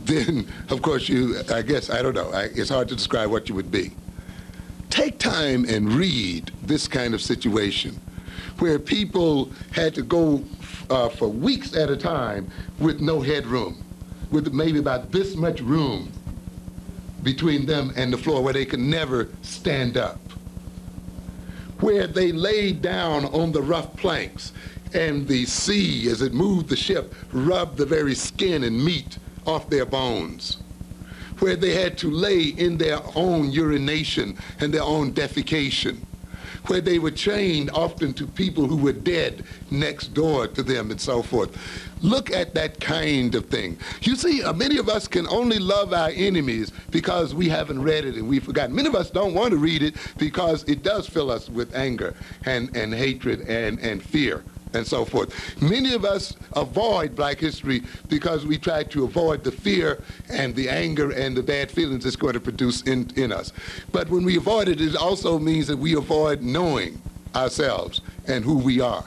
then of course I don't know, it's hard to describe what you would be. Take time and read this kind of situation, where people had to go for weeks at a time with no headroom, with maybe about this much room between them and the floor where they could never stand up, where they laid down on the rough planks and the sea, as it moved the ship, rubbed the very skin and meat off their bones, where they had to lay in their own urination and their own defecation, where they were chained often to people who were dead next door to them and so forth. Look at that kind of thing. You see, many of us can only love our enemies because we haven't read it and we've forgotten. Many of us don't want to read it because it does fill us with anger and hatred and fear and so forth. Many of us avoid Black history because we try to avoid the fear and the anger and the bad feelings it's going to produce in us. But when we avoid it, it also means that we avoid knowing ourselves and who we are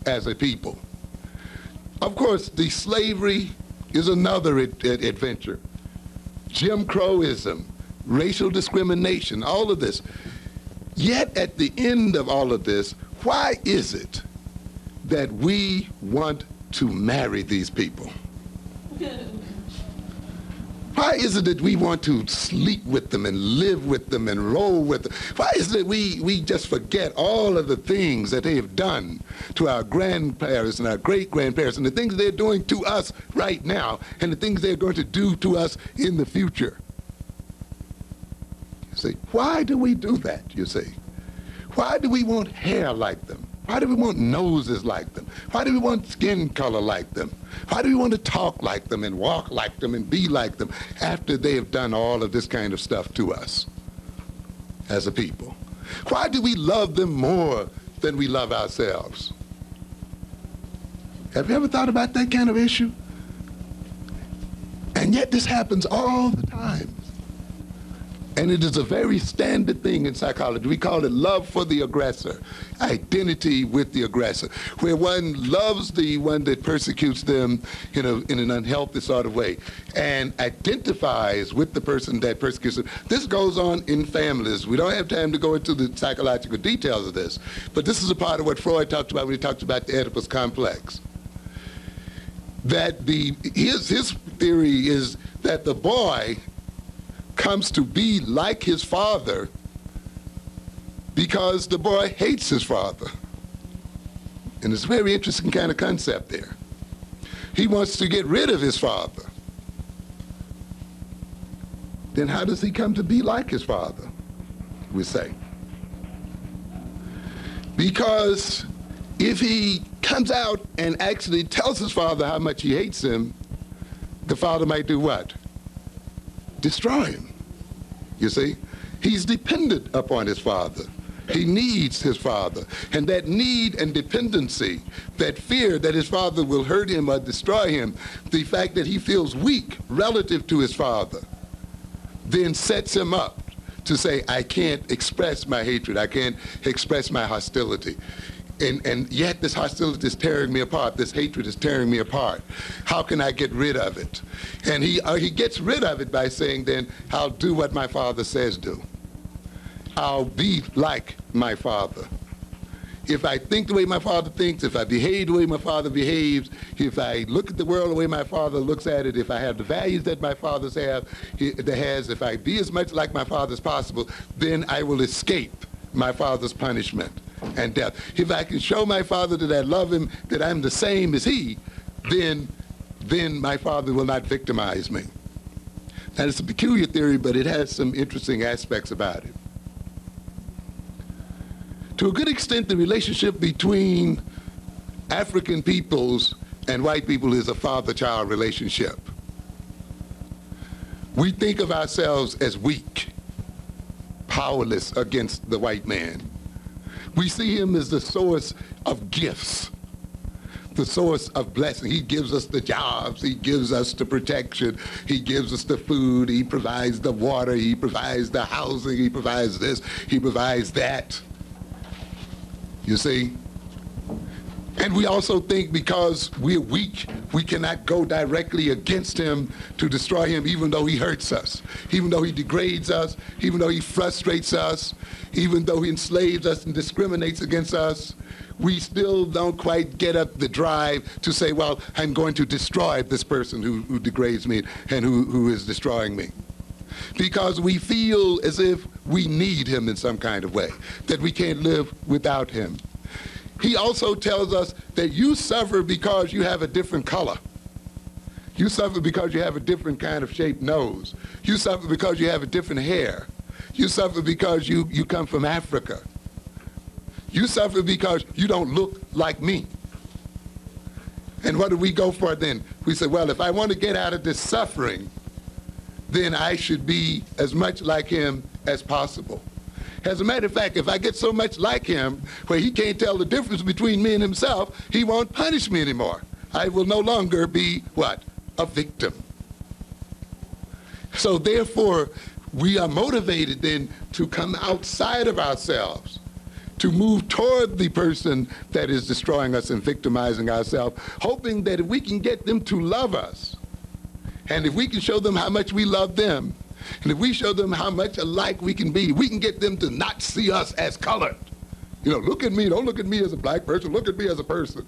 as a people. Of course, the slavery is another adventure. Jim Crowism, racial discrimination, all of this. Yet at the end of all of this, why is it that we want to marry these people? Why is it that we want to sleep with them and live with them and roll with them? Why is it we just forget all of the things that they have done to our grandparents and our great-grandparents and the things they're doing to us right now and the things they're going to do to us in the future? You see, why do we do that, you see? Why do we want hair like them? Why do we want noses like them? Why do we want skin color like them? Why do we want to talk like them and walk like them and be like them after they have done all of this kind of stuff to us as a people? Why do we love them more than we love ourselves? Have you ever thought about that kind of issue? And yet this happens all the time. And it is a very standard thing in psychology. We call it love for the aggressor, identity with the aggressor, where one loves the one that persecutes them in an unhealthy sort of way and identifies with the person that persecutes them. This goes on in families. We don't have time to go into the psychological details of this, but this is a part of what Freud talked about when he talked about the Oedipus complex. That his theory is that the boy comes to be like his father because the boy hates his father. And it's a very interesting kind of concept there. He wants to get rid of his father. Then how does he come to be like his father, we say? Because if he comes out and actually tells his father how much he hates him, the father might do what? Destroy him. You see? He's dependent upon his father. He needs his father. And that need and dependency, that fear that his father will hurt him or destroy him, the fact that he feels weak relative to his father, then sets him up to say, I can't express my hatred. I can't express my hostility. And yet this hostility is tearing me apart. This hatred is tearing me apart. How can I get rid of it? And he gets rid of it by saying, then, I'll do what my father says do. I'll be like my father. If I think the way my father thinks, if I behave the way my father behaves, if I look at the world the way my father looks at it, if I have the values that my father has, if I be as much like my father as possible, then I will escape my father's punishment and death. If I can show my father that I love him, that I'm the same as he, then my father will not victimize me. Now, it's a peculiar theory, but it has some interesting aspects about it. To a good extent, the relationship between African peoples and white people is a father-child relationship. We think of ourselves as weak, powerless against the white man. We see him as the source of gifts, the source of blessing. He gives us the jobs, he gives us the protection, he gives us the food, he provides the water, he provides the housing, he provides this, he provides that. You see? And we also think because we're weak, we cannot go directly against him to destroy him, even though he hurts us, even though he degrades us, even though he frustrates us, even though he enslaves us and discriminates against us. We still don't quite get up the drive to say, well, I'm going to destroy this person who degrades me and who is destroying me. Because we feel as if we need him in some kind of way, that we can't live without him. He also tells us that you suffer because you have a different color. You suffer because you have a different kind of shaped nose. You suffer because you have a different hair. You suffer because you come from Africa. You suffer because you don't look like me. And what do we go for then? We say, well, if I want to get out of this suffering, then I should be as much like him as possible. As a matter of fact, if I get so much like him where he can't tell the difference between me and himself, he won't punish me anymore. I will no longer be, what? A victim. So therefore, we are motivated then to come outside of ourselves, to move toward the person that is destroying us and victimizing ourselves, hoping that if we can get them to love us, and if we can show them how much we love them, and if we show them how much alike we can be, we can get them to not see us as colored. You know, look at me, don't look at me as a black person, look at me as a person.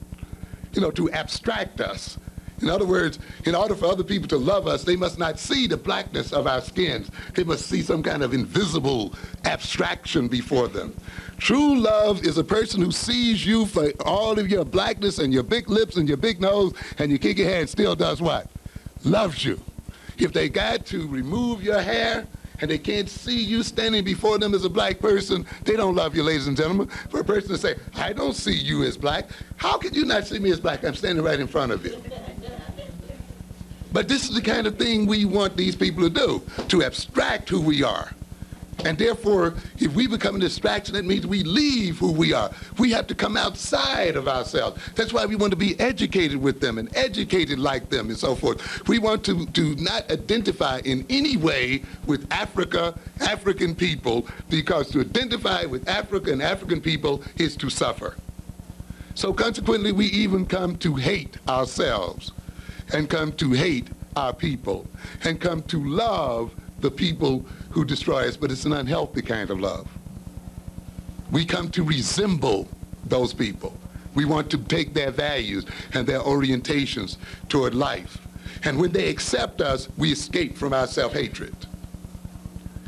You know, to abstract us. In other words, in order for other people to love us, they must not see the blackness of our skins. They must see some kind of invisible abstraction before them. True love is a person who sees you for all of your blackness and your big lips and your big nose, and you kick your hair and still does what? Loves you. If they got to remove your hair and they can't see you standing before them as a black person, they don't love you, ladies and gentlemen. For a person to say, I don't see you as black, how can you not see me as black? I'm standing right in front of you. But this is the kind of thing we want these people to do, to abstract who we are. And therefore, if we become a distraction, that means we leave who we are. We have to come outside of ourselves. That's why we want to be educated with them and educated like them and so forth. We want to not identify in any way with Africa, African people, because to identify with Africa and African people is to suffer. So consequently, we even come to hate ourselves and come to hate our people and come to love the people who destroy us, but it's an unhealthy kind of love. We come to resemble those people. We want to take their values and their orientations toward life. And when they accept us, we escape from our self-hatred.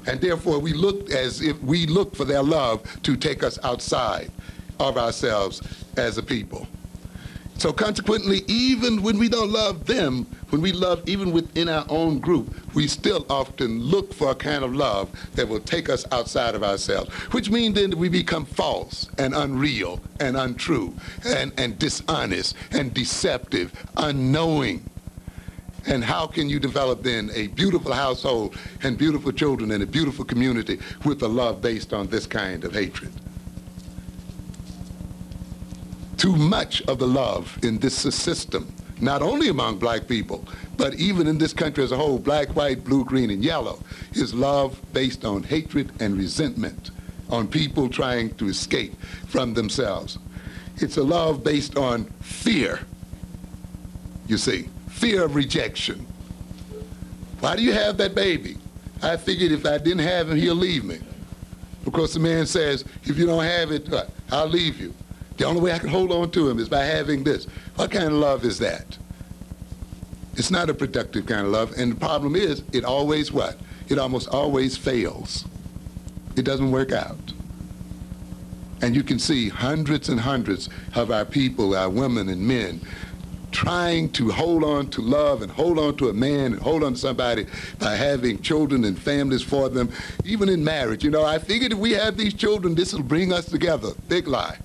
And therefore, we look as if we look for their love to take us outside of ourselves as a people. So consequently, even when we don't love them, when we love even within our own group, we still often look for a kind of love that will take us outside of ourselves, which means then that we become false and unreal and untrue and dishonest and deceptive, unknowing. And how can you develop then a beautiful household and beautiful children and a beautiful community with a love based on this kind of hatred? Too much of the love in this system, not only among black people, but even in this country as a whole, black, white, blue, green, and yellow, is love based on hatred and resentment, on people trying to escape from themselves. It's a love based on fear, you see, fear of rejection. Why do you have that baby? I figured if I didn't have him, he'll leave me. Of course, the man says, if you don't have it, I'll leave you. The only way I can hold on to him is by having this. What kind of love is that? It's not a productive kind of love, and the problem is, it always what? It almost always fails. It doesn't work out. And you can see hundreds and hundreds of our people, our women and men, trying to hold on to love and hold on to a man and hold on to somebody by having children and families for them, even in marriage. You know, I figured if we have these children, this will bring us together. Big lie.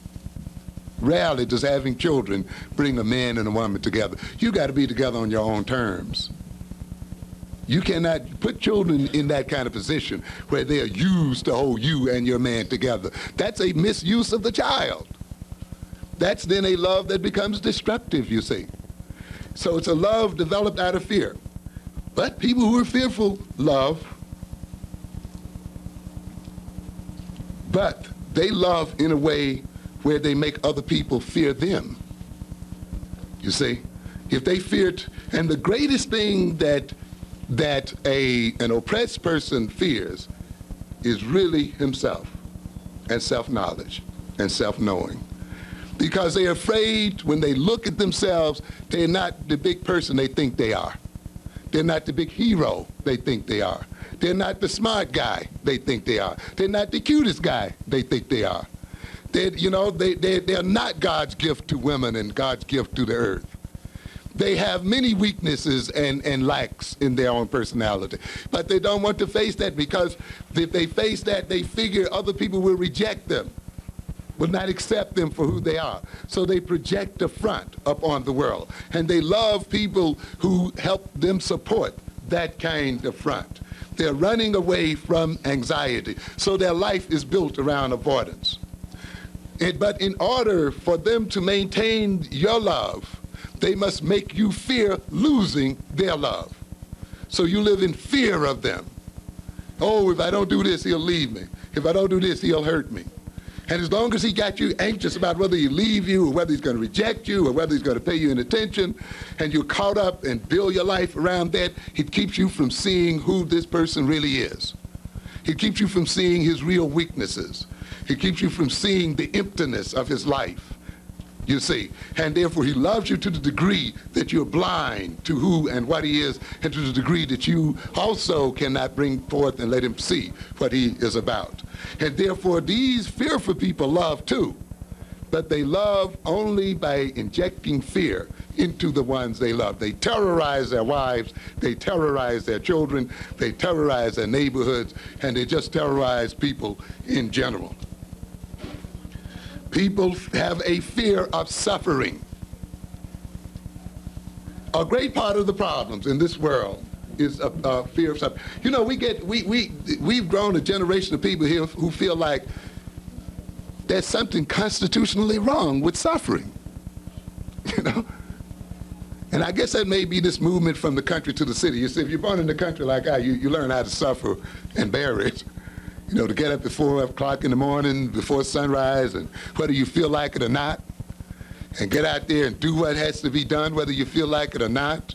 Rarely does having children bring a man and a woman together. You got to be together on your own terms. You cannot put children in that kind of position where they are used to hold you and your man together. That's a misuse of the child. That's then a love that becomes destructive, you see. So it's a love developed out of fear. But people who are fearful love, but they love in a way where they make other people fear them. You see? If they feared, and the greatest thing that an oppressed person fears is really himself, and self-knowledge, and self-knowing. Because they're afraid when they look at themselves, they're not the big person they think they are. They're not the big hero they think they are. They're not the smart guy they think they are. They're not the cutest guy they think they are. They're not God's gift to women and God's gift to the earth. They have many weaknesses and lacks in their own personality. But they don't want to face that, because if they face that, they figure other people will reject them, will not accept them for who they are. So they project a front upon the world. And they love people who help them support that kind of front. They're running away from anxiety. So their life is built around avoidance. But in order for them to maintain your love, they must make you fear losing their love. So you live in fear of them. Oh, if I don't do this, he'll leave me. If I don't do this, he'll hurt me. And as long as he got you anxious about whether he leave you, or whether he's going to reject you, or whether he's going to pay you any attention, and you're caught up and build your life around that, it keeps you from seeing who this person really is. It keeps you from seeing his real weaknesses. It keeps you from seeing the emptiness of his life, you see. And therefore, he loves you to the degree that you're blind to who and what he is, and to the degree that you also cannot bring forth and let him see what he is about. And therefore, these fearful people love too, but they love only by injecting fear into the ones they love. They terrorize their wives, they terrorize their children, they terrorize their neighborhoods, and they just terrorize people in general. People have a fear of suffering. A great part of the problems in this world is a fear of suffering. You know, we've grown a generation of people here who feel like there's something constitutionally wrong with suffering, you know? And I guess that may be this movement from the country to the city. You see, if you're born in the country like I, you learn how to suffer and bear it. You know, to get up at 4 o'clock in the morning before sunrise, and whether you feel like it or not, and get out there and do what has to be done, whether you feel like it or not,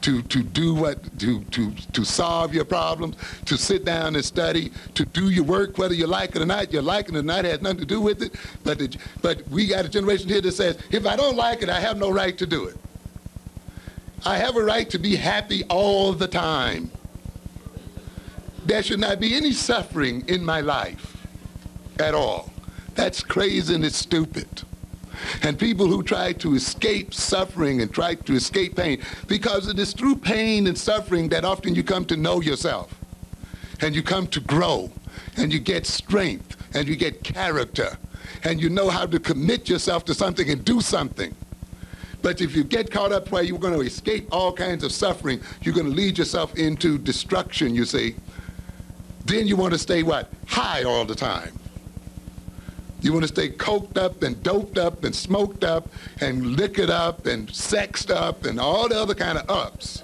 to solve your problems, to sit down and study, to do your work, whether you like it or not. Your liking it or not has nothing to do with it. But we got a generation here that says, if I don't like it, I have no right to do it. I have a right to be happy all the time. There should not be any suffering in my life at all. That's crazy and it's stupid. And people who try to escape suffering and try to escape pain, because it is through pain and suffering that often you come to know yourself, and you come to grow, and you get strength, and you get character, and you know how to commit yourself to something and do something. But if you get caught up where you're going to escape all kinds of suffering, you're going to lead yourself into destruction, you see. Then you want to stay what? High all the time. You want to stay coked up and doped up and smoked up and liquored up and sexed up and all the other kind of ups,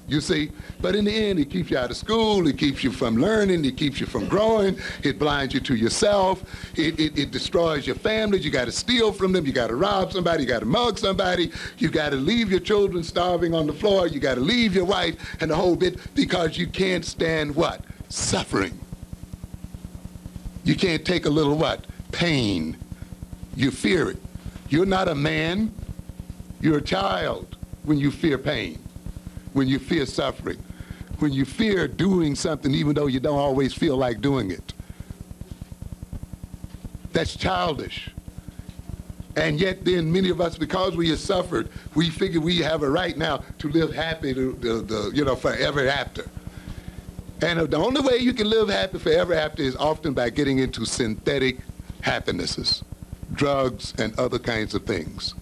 you see. But in the end, it keeps you out of school, it keeps you from learning, it keeps you from growing, it blinds you to yourself, it destroys your families. You got to steal from them, you got to rob somebody, you got to mug somebody, you got to leave your children starving on the floor, you got to leave your wife and the whole bit, because you can't stand what? Suffering. You can't take a little what? Pain. You fear it. You're not a man. You're a child when you fear pain, when you fear suffering, when you fear doing something even though you don't always feel like doing it. That's childish. And yet then many of us, because we have suffered, we figure we have a right now to live happy forever after. And the only way you can live happy forever after is often by getting into synthetic happinesses, drugs and other kinds of things,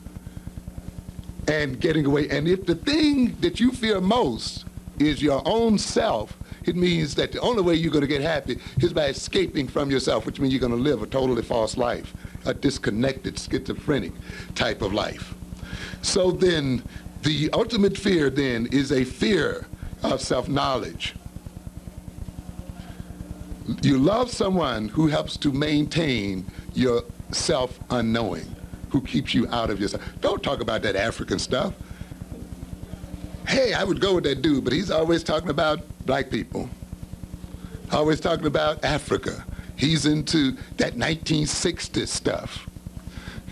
and getting away. And if the thing that you fear most is your own self, it means that the only way you're going to get happy is by escaping from yourself, which means you're going to live a totally false life, a disconnected, schizophrenic type of life. So then the ultimate fear then is a fear of self-knowledge. You love someone who helps to maintain your self-unknowing. who keeps you out of yourself. Don't talk about that African stuff. Hey, I would go with that dude, but he's always talking about black people, always talking about Africa. He's into that 1960s stuff.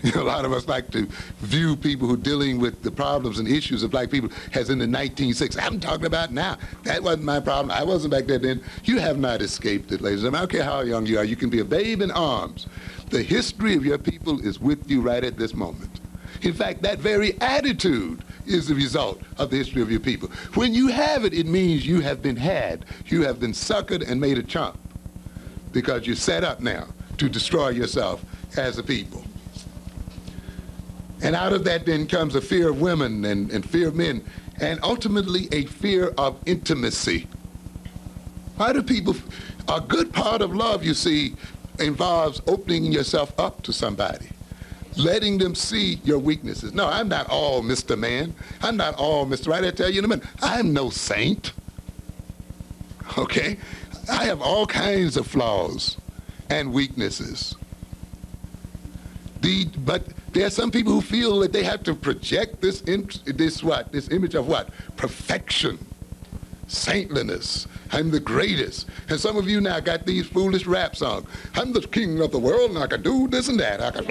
You know, a lot of us like to view people who are dealing with the problems and issues of black people as in the 1960s. I'm talking about now. That wasn't my problem. I wasn't back there then. You have not escaped it, ladies and gentlemen. I don't care how young you are. You can be a babe in arms. The history of your people is with you right at this moment. In fact, that very attitude is the result of the history of your people. When you have it, it means you have been had. You have been suckered and made a chump because you're set up now to destroy yourself as a people. And out of that then comes a fear of women and fear of men, and ultimately a fear of intimacy. Why do people, a good part of love, you see, involves opening yourself up to somebody, letting them see your weaknesses. No, I'm not all Mr. Man. I'm not all Mr. Right. I tell you in a minute, I'm no saint. Okay? I have all kinds of flaws and weaknesses. But there are some people who feel that they have to project this image of what? Perfection, saintliness. I'm the greatest. And some of you now got these foolish rap songs. I'm the king of the world, and I can do this and that. I can.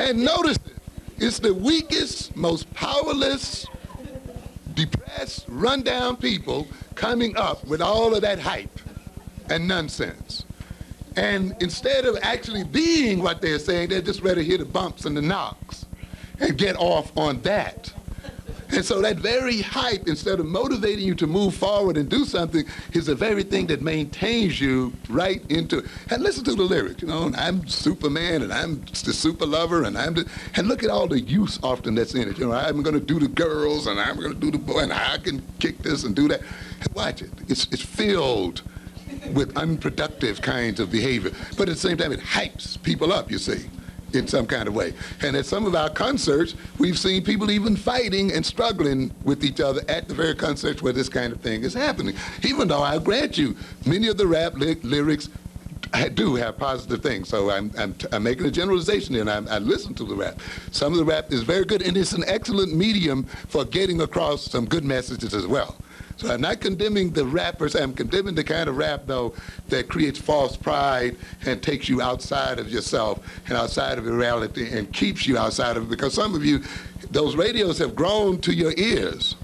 And notice it. It's the weakest, most powerless, depressed, run-down people coming up with all of that hype and nonsense. And instead of actually being what they're saying, they're just ready to hear the bumps and the knocks and get off on that. And so that very hype, instead of motivating you to move forward and do something, is the very thing that maintains you right into it. And listen to the lyrics, you know, and I'm Superman, and I'm the super lover, and and look at all the use often that's in it. You know, I'm going to do the girls, and I'm going to do the boy, and I can kick this and do that. And watch it. It's filled with unproductive kinds of behavior. But at the same time, it hypes people up, you see, in some kind of way. And at some of our concerts, we've seen people even fighting and struggling with each other at the very concerts where this kind of thing is happening. Even though I grant you, many of the rap lyrics do have positive things. So I'm making a generalization here, and I listen to the rap. Some of the rap is very good, and it's an excellent medium for getting across some good messages as well. So I'm not condemning the rappers. I'm condemning the kind of rap, though, that creates false pride and takes you outside of yourself and outside of your reality and keeps you outside of it. Because some of you, those radios have grown to your ears.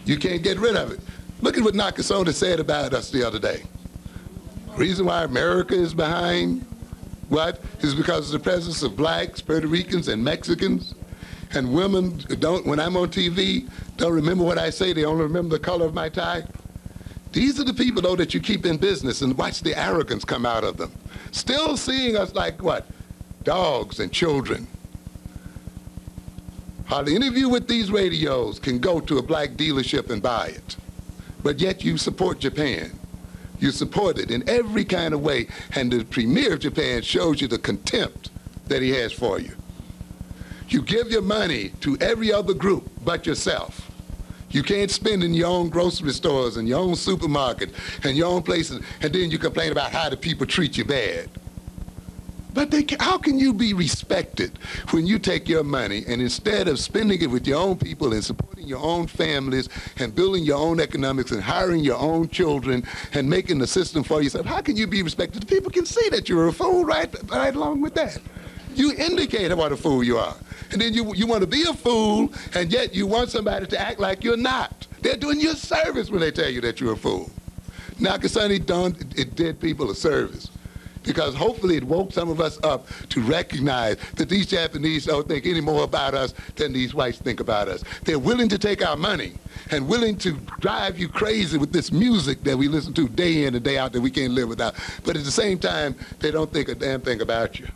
You can't get rid of it. Look at what Nakasone said about us the other day. Reason why America is behind, what, is because of the presence of blacks, Puerto Ricans, and Mexicans. And women don't, when I'm on TV, don't remember what I say. They only remember the color of my tie. These are the people, though, that you keep in business, and watch the arrogance come out of them. Still seeing us like what? Dogs and children. Hardly any of you with these radios can go to a black dealership and buy it. But yet you support Japan. You support it in every kind of way. And the premier of Japan shows you the contempt that he has for you. You give your money to every other group but yourself. You can't spend in your own grocery stores and your own supermarket and your own places, and then you complain about how the people treat you bad. But how can you be respected when you take your money and instead of spending it with your own people and supporting your own families and building your own economics and hiring your own children and making a system for yourself, how can you be respected? The people can see that you're a fool right along with that. You indicate what a fool you are. And then you want to be a fool, and yet you want somebody to act like you're not. They're doing you a service when they tell you that you're a fool. Nakasone did people a service, because hopefully it woke some of us up to recognize that these Japanese don't think any more about us than these whites think about us. They're willing to take our money and willing to drive you crazy with this music that we listen to day in and day out that we can't live without. But at the same time, they don't think a damn thing about you.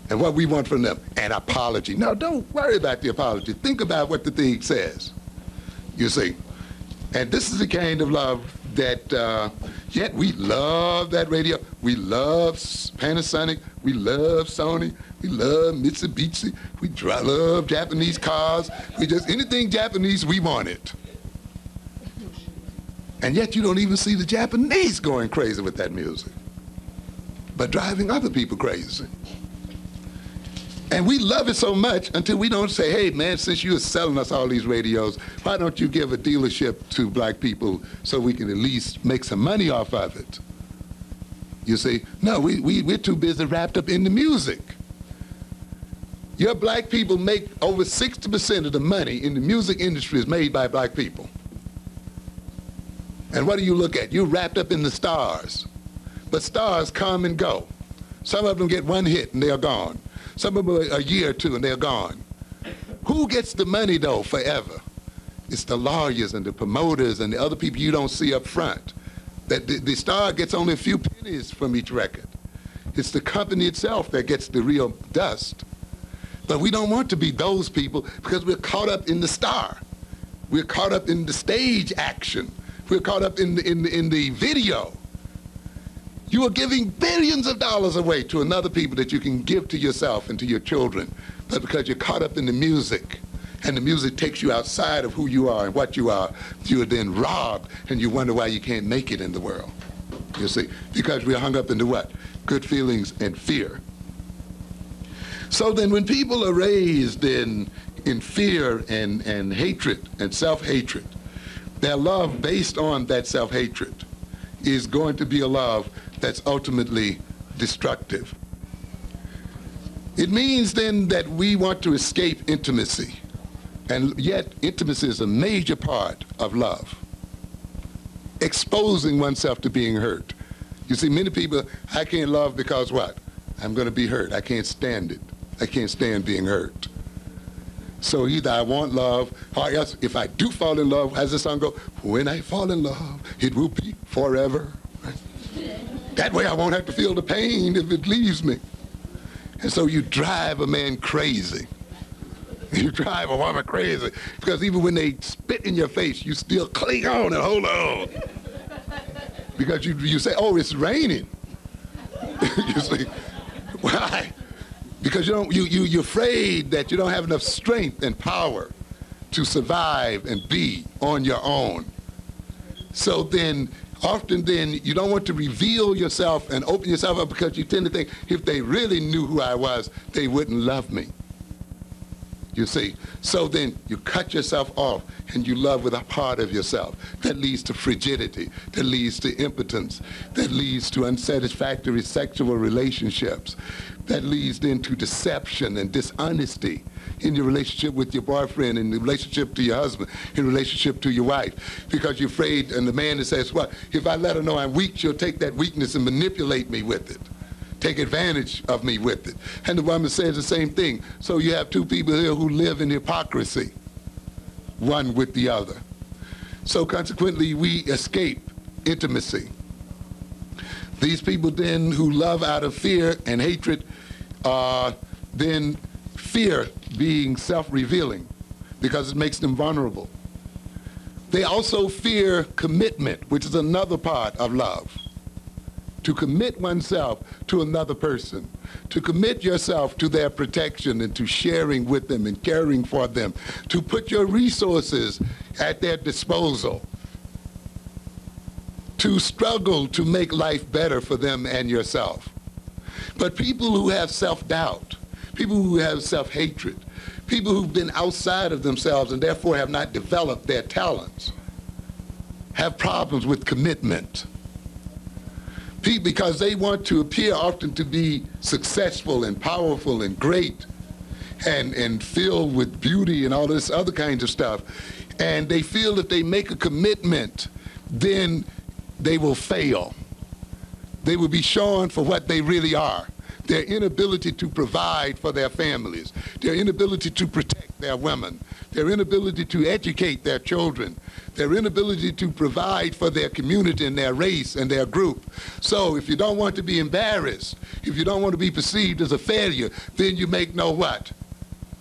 And what we want from them, an apology. No, don't worry about the apology. Think about what the thing says, you see. And this is the kind of love that, yet we love that radio. We love Panasonic. We love Sony. We love Mitsubishi. We love Japanese cars. We just, anything Japanese, we want it. And yet you don't even see the Japanese going crazy with that music. but driving other people crazy. And we love it so much until we don't say, hey, man, since you're selling us all these radios, why don't you give a dealership to black people so we can at least make some money off of it? You see, no, we're too busy wrapped up in the music. Your black people make over 60% of the money in the music industry is made by black people. And what do you look at? You're wrapped up in the stars. But stars come and go. Some of them get one hit and they're gone. Some of them a year or two and they're gone. Who gets the money though forever? It's the lawyers and the promoters and the other people you don't see up front. That the star gets only a few pennies from each record. It's the company itself that gets the real dust. But we don't want to be those people because we're caught up in the star. We're caught up in the stage action. We're caught up in the video. You are giving billions of dollars away to another people that you can give to yourself and to your children. But because you're caught up in the music, and the music takes you outside of who you are and what you are, you are then robbed, and you wonder why you can't make it in the world. You see, because we're hung up into what? Good feelings and fear. So then when people are raised in fear and hatred and self-hatred, their love based on that self-hatred is going to be a love that's ultimately destructive. It means then that we want to escape intimacy, and yet intimacy is a major part of love. Exposing oneself to being hurt. You see, many people, I can't love because what? I'm going to be hurt. I can't stand it. I can't stand being hurt. So either I want love, or else if I do fall in love, as the song goes, when I fall in love, it will be forever. That way I won't have to feel the pain if it leaves me. And so you drive a man crazy. You drive a woman crazy. Because even when they spit in your face, you still cling on and hold on. Because you say, oh, it's raining. You see, why? Because you're afraid that you don't have enough strength and power to survive and be on your own. So then, often then, you don't want to reveal yourself and open yourself up because you tend to think, if they really knew who I was, they wouldn't love me. You see? So then you cut yourself off and you love with a part of yourself. That leads to frigidity, that leads to impotence, that leads to unsatisfactory sexual relationships, that leads then to deception and dishonesty in your relationship with your boyfriend, in the relationship to your husband, in relationship to your wife, because you're afraid, and the man that says, well, if I let her know I'm weak, she'll take that weakness and manipulate me with it, take advantage of me with it. And the woman says the same thing. So you have two people here who live in hypocrisy, one with the other. So consequently, we escape intimacy. These people then who love out of fear and hatred, then fear being self-revealing because it makes them vulnerable. They also fear commitment, which is another part of love. To commit oneself to another person, to commit yourself to their protection and to sharing with them and caring for them, to put your resources at their disposal, to struggle to make life better for them and yourself. But people who have self-doubt, people who have self-hatred, people who've been outside of themselves and therefore have not developed their talents, have problems with commitment. Because they want to appear often to be successful and powerful and great and filled with beauty and all this other kinds of stuff. And they feel if they make a commitment, then they will fail. They will be shown for what they really are. Their inability to provide for their families, their inability to protect their women, their inability to educate their children, their inability to provide for their community and their race and their group. So if you don't want to be embarrassed, if you don't want to be perceived as a failure, then you make no what?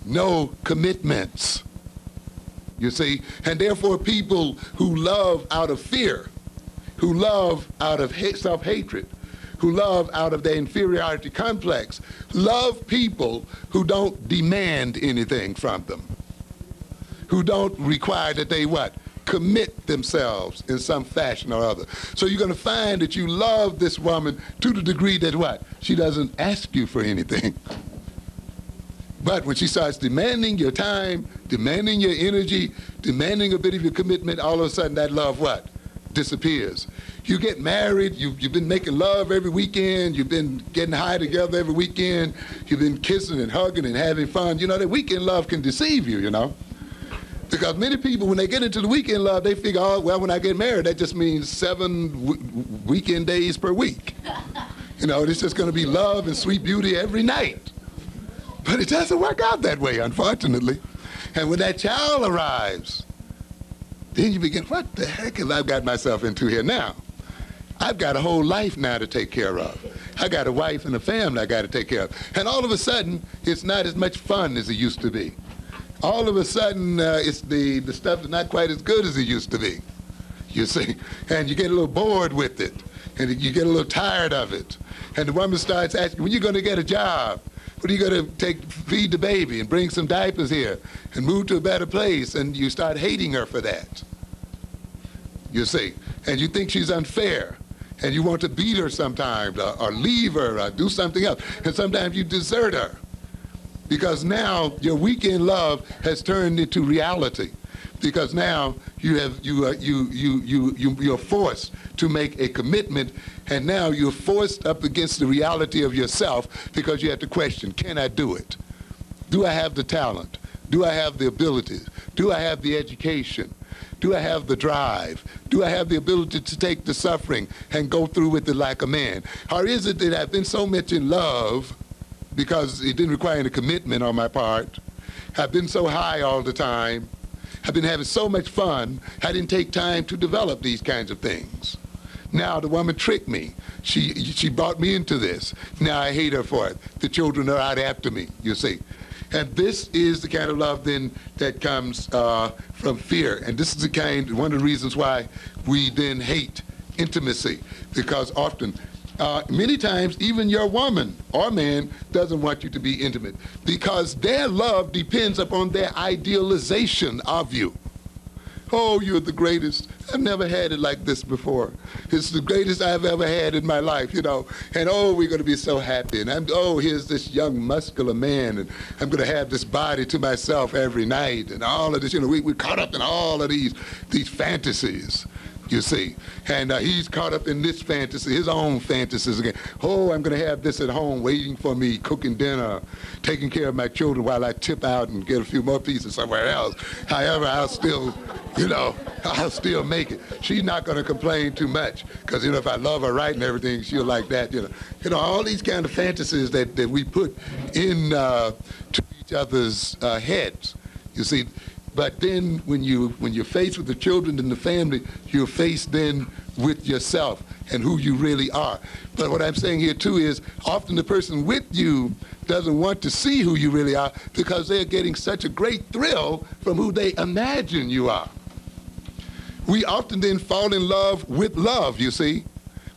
No commitments. You see? And therefore people who love out of fear, who love out of self-hatred, who love out of their inferiority complex, love people who don't demand anything from them, who don't require that they what? commit themselves in some fashion or other. So you're going to find that you love this woman to the degree that what? She doesn't ask you for anything. But when she starts demanding your time, demanding your energy, demanding a bit of your commitment, all of a sudden that love what? Disappears. You get married, you've been making love every weekend, you've been getting high together every weekend, you've been kissing and hugging and having fun. You know, that weekend love can deceive you, you know. Because many people, when they get into the weekend love, they figure, oh, well, when I get married, that just means 7 weekend days per week. You know, it's just going to be love and sweet beauty every night. But it doesn't work out that way, unfortunately. And when that child arrives, then you begin, what the heck have I got myself into here now? I've got a whole life now to take care of. I got a wife and a family I got to take care of. And all of a sudden, it's not as much fun as it used to be. All of a sudden, it's the stuff is not quite as good as it used to be, you see. And you get a little bored with it, and you get a little tired of it. And the woman starts asking, when are you going to get a job? When are you going to feed the baby and bring some diapers here and move to a better place? And you start hating her for that, you see. And you think she's unfair. And you want to beat her sometimes, or leave her, or do something else. And sometimes you desert her. Because now your weekend love has turned into reality. Because now you're forced to make a commitment, and now you're forced up against the reality of yourself because you have to question, can I do it? Do I have the talent? Do I have the abilities? Do I have the education? Do I have the drive? Do I have the ability to take the suffering and go through with it like a man? Or is it that I've been so much in love because it didn't require any commitment on my part? I've been so high all the time. I've been having so much fun, I didn't take time to develop these kinds of things. Now the woman tricked me. She brought me into this. Now I hate her for it. The children are out after me, you see. And this is the kind of love then that comes from fear. And this is one of the reasons why we then hate intimacy, because often, many times, even your woman or man doesn't want you to be intimate because their love depends upon their idealization of you. Oh, you're the greatest. I've never had it like this before. It's the greatest I've ever had in my life, you know. And oh, we're going to be so happy. And here's this young muscular man, and I'm going to have this body to myself every night, and all of this. You know, we're caught up in all of these fantasies, you see. And he's caught up in this fantasy, his own fantasies again. Oh, I'm going to have this at home waiting for me, cooking dinner, taking care of my children while I tip out and get a few more pieces somewhere else. However, I'll still make it. She's not going to complain too much because, you know, if I love her right and everything, she'll like that, you know. You know, all these kind of fantasies that we put in to each other's heads, you see. But then when you're faced with the children and the family, you're faced then with yourself and who you really are. But what I'm saying here too is often the person with you doesn't want to see who you really are because they're getting such a great thrill from who they imagine you are. We often then fall in love with love, you see.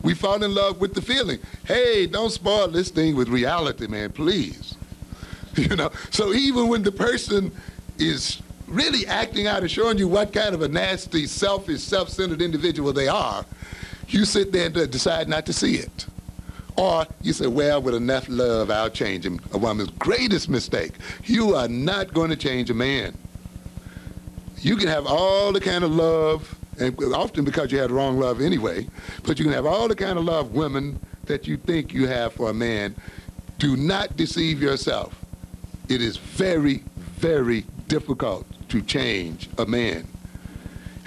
We fall in love with the feeling. Hey, don't spoil this thing with reality, man, please. You know, so even when the person is really acting out and showing you what kind of a nasty, selfish, self-centered individual they are, you sit there and decide not to see it. Or you say, well, with enough love, I'll change him. A woman's greatest mistake. You are not going to change a man. You can have all the kind of love, and often because you had the wrong love anyway, but you can have all the kind of love, women, that you think you have for a man. Do not deceive yourself. It is very, very difficult to change a man.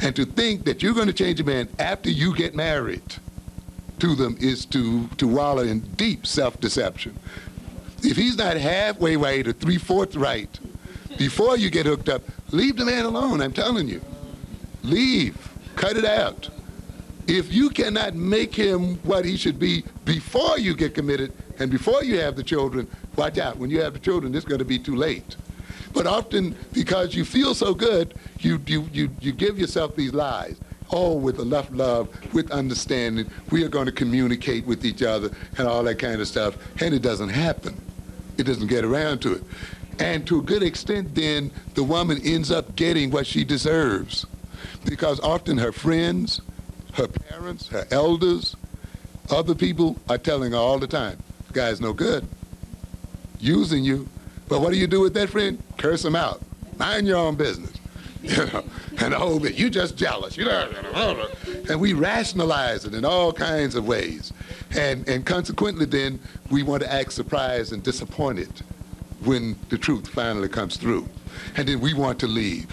And to think that you're going to change a man after you get married to them is to wallow in deep self-deception. If he's not halfway right or 3/4 right before you get hooked up, leave the man alone, I'm telling you. Leave. Cut it out. If you cannot make him what he should be before you get committed and before you have the children, watch out. When you have the children, it's going to be too late. But often, because you feel so good, you give yourself these lies. Oh, with enough love, with understanding, we are going to communicate with each other and all that kind of stuff. And it doesn't happen. It doesn't get around to it. And to a good extent, then, the woman ends up getting what she deserves. because often her friends, her parents, her elders, other people are telling her all the time, "The guy's no good, using you." But what do you do with that friend? Curse him out. Mind your own business. You know, and the whole bit, you just jealous. You know, and we rationalize it in all kinds of ways. And consequently then, we want to act surprised and disappointed when the truth finally comes through. And then we want to leave.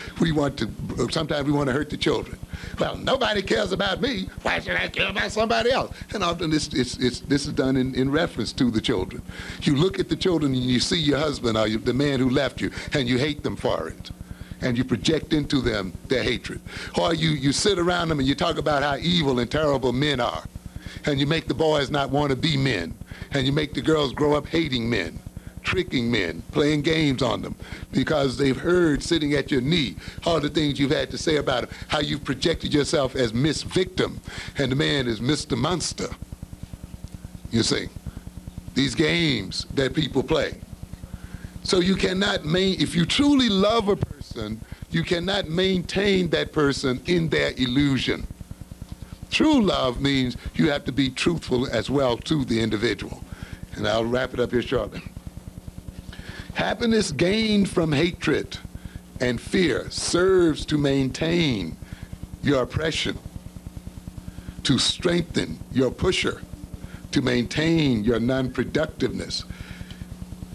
Sometimes we want to hurt the children. Well, nobody cares about me. Why should I care about somebody else? And often this is done in reference to the children. You look at the children and you see your husband or the man who left you, and you hate them for it. And you project into them their hatred. Or you sit around them and you talk about how evil and terrible men are. And you make the boys not want to be men. And you make the girls grow up hating men, tricking men, playing games on them, because they've heard sitting at your knee all the things you've had to say about them, how you've projected yourself as Miss Victim, and the man is Mr. Monster. You see, these games that people play. So you cannot if you truly love a person, you cannot maintain that person in their illusion. True love means you have to be truthful as well to the individual. And I'll wrap it up here shortly. Happiness gained from hatred and fear serves to maintain your oppression, to strengthen your pusher, to maintain your non-productiveness.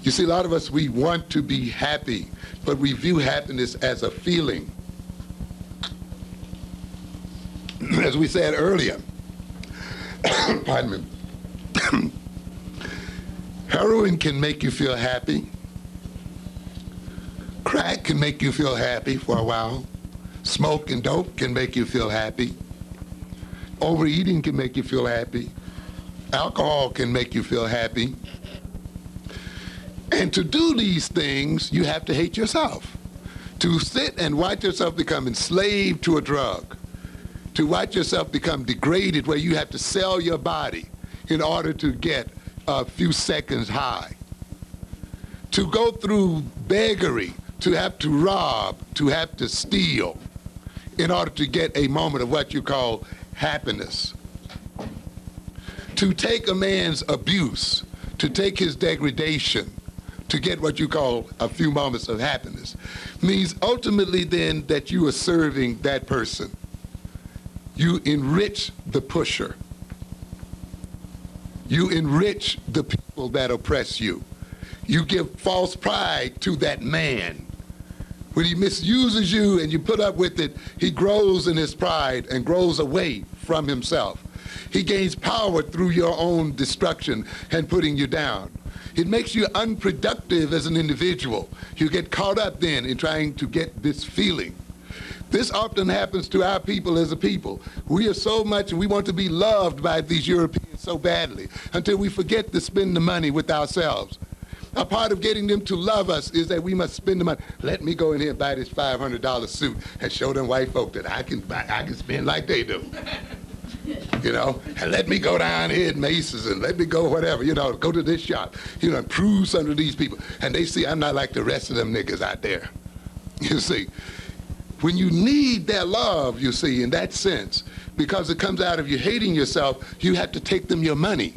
You see, a lot of us, we want to be happy, but we view happiness as a feeling. As we said earlier, pardon me, heroin can make you feel happy. Crack can make you feel happy for a while. Smoke and dope can make you feel happy. Overeating can make you feel happy. Alcohol can make you feel happy. And to do these things, you have to hate yourself. To sit and watch yourself become enslaved to a drug. To watch yourself become degraded where you have to sell your body in order to get a few seconds high. To go through beggary, to have to rob, to have to steal in order to get a moment of what you call happiness. To take a man's abuse, to take his degradation, to get what you call a few moments of happiness, means ultimately then that you are serving that person. You enrich the pusher. You enrich the people that oppress you. You give false pride to that man. When he misuses you and you put up with it, he grows in his pride and grows away from himself. He gains power through your own destruction and putting you down. It makes you unproductive as an individual. You get caught up then in trying to get this feeling. This often happens to our people as a people. We are so much, and we want to be loved by these Europeans so badly until we forget to spend the money with ourselves. A part of getting them to love us is that we must spend the money. Let me go in here and buy this $500 suit and show them white folk that I can spend like they do. You know, and let me go down here at Macy's and let me go whatever, you know, go to this shop, you know, and prove something to these people. And they see I'm not like the rest of them niggas out there. You see, when you need their love, you see, in that sense, because it comes out of you hating yourself, you have to take them your money.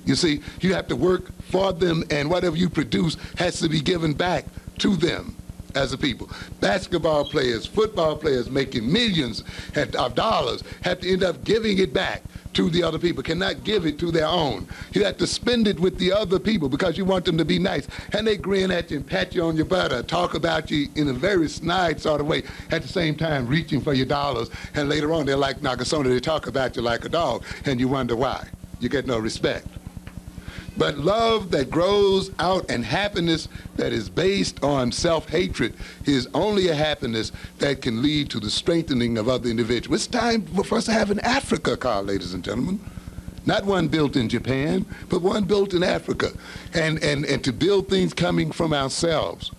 You see, you have to work for them, and whatever you produce has to be given back to them as a people. Basketball players, football players making millions of dollars have to end up giving it back to the other people, cannot give it to their own. You have to spend it with the other people because you want them to be nice. And they grin at you and pat you on your butt or talk about you in a very snide sort of way, at the same time reaching for your dollars. And later on, they're like Nakasona, they talk about you like a dog, and you wonder why. You get no respect. But love that grows out and happiness that is based on self-hatred is only a happiness that can lead to the strengthening of other individuals. It's time for us to have an Africa car, ladies and gentlemen. Not one built in Japan, but one built in Africa. And to build things coming from ourselves.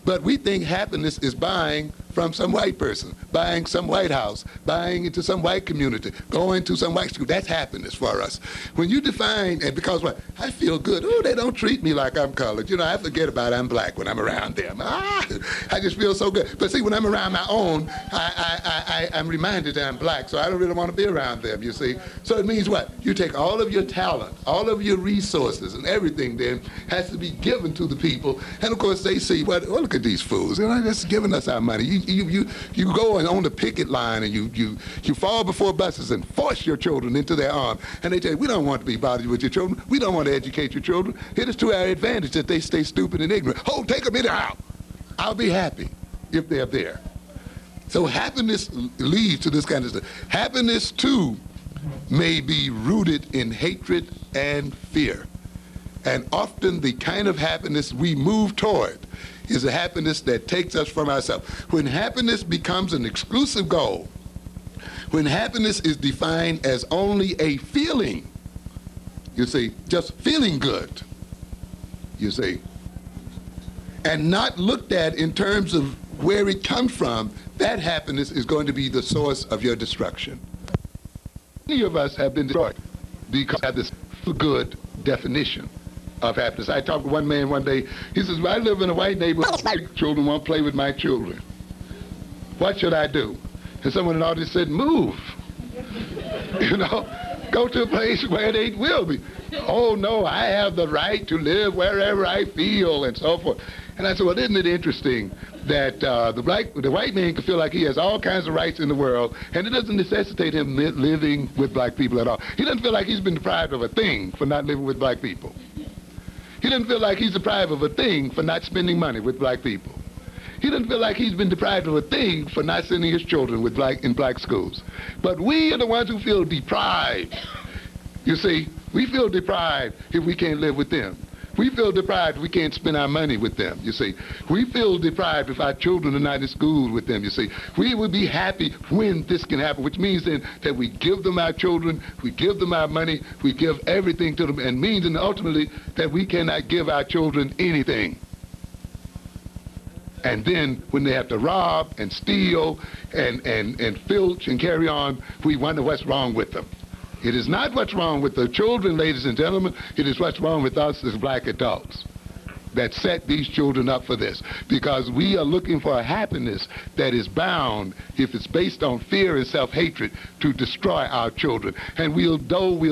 But we think happiness is buying from some white person, buying some white house, buying into some white community, going to some white school. That's happiness for us. When you define, and because what? I feel good. Oh, they don't treat me like I'm colored. You know, I forget about I'm black when I'm around them. I just feel so good. But see, when I'm around my own, I'm reminded that I'm black, so I don't really want to be around them, you see. So it means what? You take all of your talent, all of your resources, and everything then has to be given to the people. And of course, they see, well, look at these fools. You know, they're just giving us our money. You go and on the picket line and you fall before buses and force your children into their arms. And they tell you, we don't want to be bothered with your children. We don't want to educate your children. It is to our advantage that they stay stupid and ignorant. Oh, take them anyhow. I'll be happy if they're there. So happiness leads to this kind of stuff. Happiness, too, may be rooted in hatred and fear. And often the kind of happiness we move toward is a happiness that takes us from ourselves. When happiness becomes an exclusive goal, when happiness is defined as only a feeling, you see, just feeling good, you see, and not looked at in terms of where it comes from, that happiness is going to be the source of your destruction. Many of us have been destroyed because of this good definition of happiness. I talked to one man one day. He says, well, I live in a white neighborhood. My children won't play with my children. What should I do? And someone in the audience said, move. You know, go to a place where they will be. Oh, no, I have the right to live wherever I feel and so forth. And I said, well, isn't it interesting that the white man can feel like he has all kinds of rights in the world, and it doesn't necessitate him living with black people at all. He doesn't feel like he's been deprived of a thing for not living with black people. He doesn't feel like he's deprived of a thing for not spending money with black people. He doesn't feel like he's been deprived of a thing for not sending his children in black schools. But we are the ones who feel deprived. You see, we feel deprived if we can't live with them. We feel deprived if we can't spend our money with them, you see. We feel deprived if our children are not in school with them, you see. We would be happy when this can happen, which means then that we give them our children, we give them our money, we give everything to them, and means then ultimately that we cannot give our children anything. And then when they have to rob and steal and filch and carry on, we wonder what's wrong with them. It is not what's wrong with the children, ladies and gentlemen. It is what's wrong with us as black adults that set these children up for this. Because we are looking for a happiness that is bound, if it's based on fear and self-hatred, to destroy our children. And we'll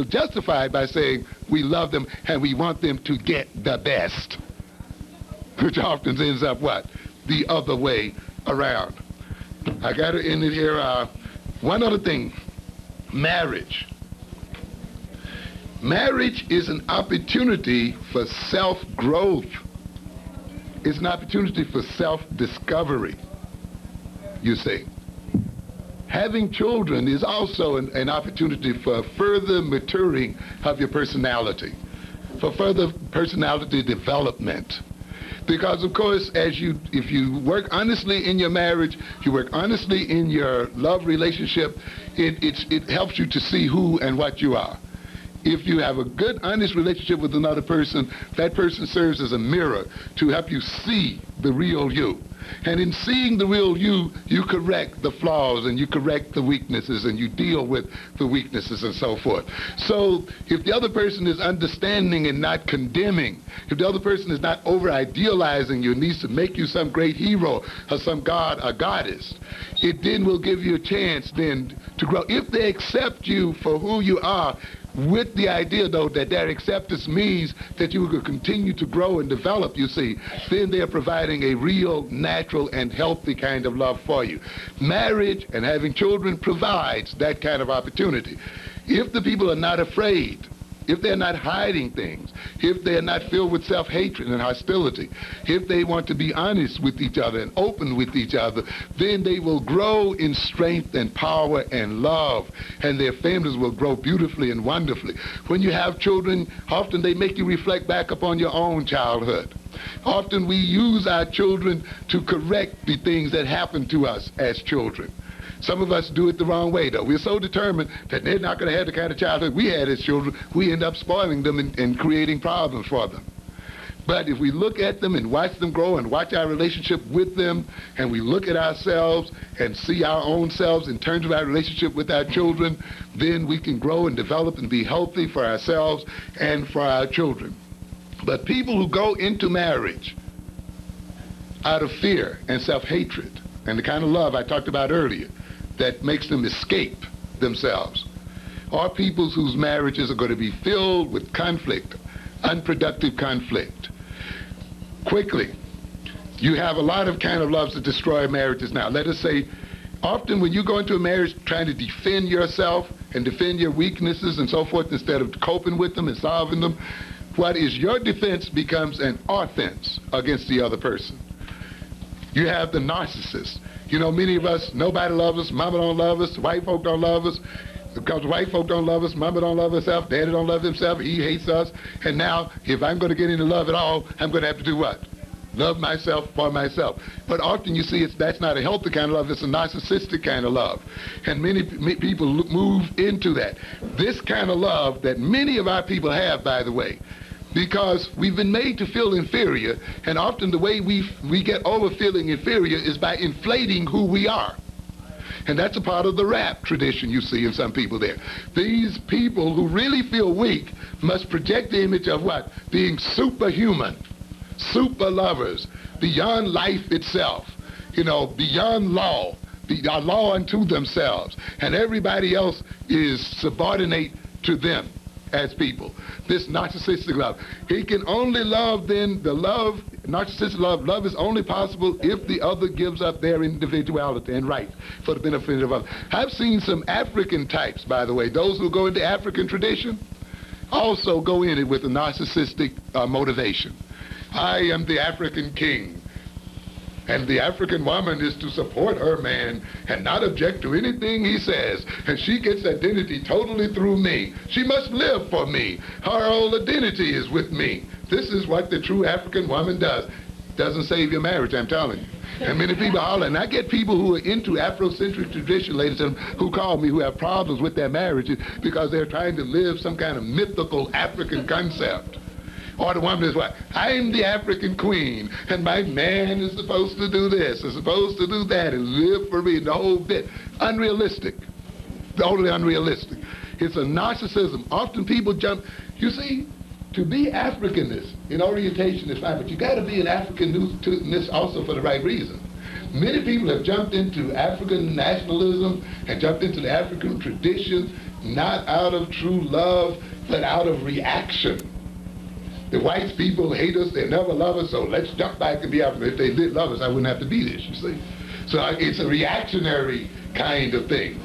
justify it by saying we love them and we want them to get the best, which often ends up what? The other way around. I got to end it here. One other thing, marriage. Marriage is an opportunity for self-growth. It's an opportunity for self-discovery, you see. Having children is also an opportunity for further maturing of your personality, for further personality development. Because, of course, if you work honestly in your marriage, you work honestly in your love relationship, it helps you to see who and what you are. If you have a good, honest relationship with another person, that person serves as a mirror to help you see the real you. And in seeing the real you, you correct the flaws and you correct the weaknesses and you deal with the weaknesses and so forth. So if the other person is understanding and not condemning, if the other person is not over-idealizing you and needs to make you some great hero or some god or goddess, it then will give you a chance then to grow. If they accept you for who you are, with the idea, though, that their acceptance means that you will continue to grow and develop, you see, then they're providing a real, natural, and healthy kind of love for you. Marriage and having children provides that kind of opportunity. If the people are not afraid, if they're not hiding things, if they're not filled with self-hatred and hostility, if they want to be honest with each other and open with each other, then they will grow in strength and power and love, and their families will grow beautifully and wonderfully. When you have children, often they make you reflect back upon your own childhood. Often we use our children to correct the things that happened to us as children. Some of us do it the wrong way, though. We're so determined that they're not going to have the kind of childhood we had as children, we end up spoiling them and creating problems for them. But if we look at them and watch them grow and watch our relationship with them, and we look at ourselves and see our own selves in terms of our relationship with our children, then we can grow and develop and be healthy for ourselves and for our children. But people who go into marriage out of fear and self-hatred and the kind of love I talked about earlier that makes them escape themselves are people whose marriages are going to be filled with conflict, unproductive conflict. Quickly, you have a lot of kind of loves that destroy marriages now. Let us say, often when you go into a marriage trying to defend yourself and defend your weaknesses and so forth instead of coping with them and solving them, what is your defense becomes an offense against the other person. You have the narcissist. You know, many of us, nobody loves us, mama don't love us, white folk don't love us. Because white folk don't love us, mama don't love herself, daddy don't love himself, he hates us. And now, if I'm going to get into love at all, I'm going to have to do what? Love myself for myself. But often you see that's not a healthy kind of love, it's a narcissistic kind of love. And many people move into that. This kind of love that many of our people have, by the way, because we've been made to feel inferior, and often the way we get over feeling inferior is by inflating who we are. And that's a part of the rap tradition you see in some people there. These people who really feel weak must project the image of what? Being superhuman, super lovers, beyond life itself, you know, beyond law, a law unto themselves. And everybody else is subordinate to them as people. This narcissistic love. He can only love then, the love, narcissistic love is only possible if the other gives up their individuality and right for the benefit of others. I've seen some African types, by the way, those who go into African tradition also go in it with a narcissistic motivation. I am the African king, and the African woman is to support her man and not object to anything he says. And she gets identity totally through me. She must live for me. Her whole identity is with me. This is what the true African woman does. Doesn't save your marriage, I'm telling you. And many people holler, and I get people who are into Afrocentric tradition, ladies and gentlemen, who call me, who have problems with their marriages because they're trying to live some kind of mythical African concept. Or the woman is what? I'm the African queen, and my man is supposed to do this, is supposed to do that, and live for me, the whole bit. Unrealistic. Totally unrealistic. It's a narcissism. Often people jump, you see, to be Africanist in orientation is fine, but you got to be an Africanist also for the right reason. Many people have jumped into African nationalism and jumped into the African tradition, not out of true love, but out of reaction. The white people hate us, they never love us, so let's jump back and be African. If they did love us, I wouldn't have to be this, you see. So it's a reactionary kind of thing.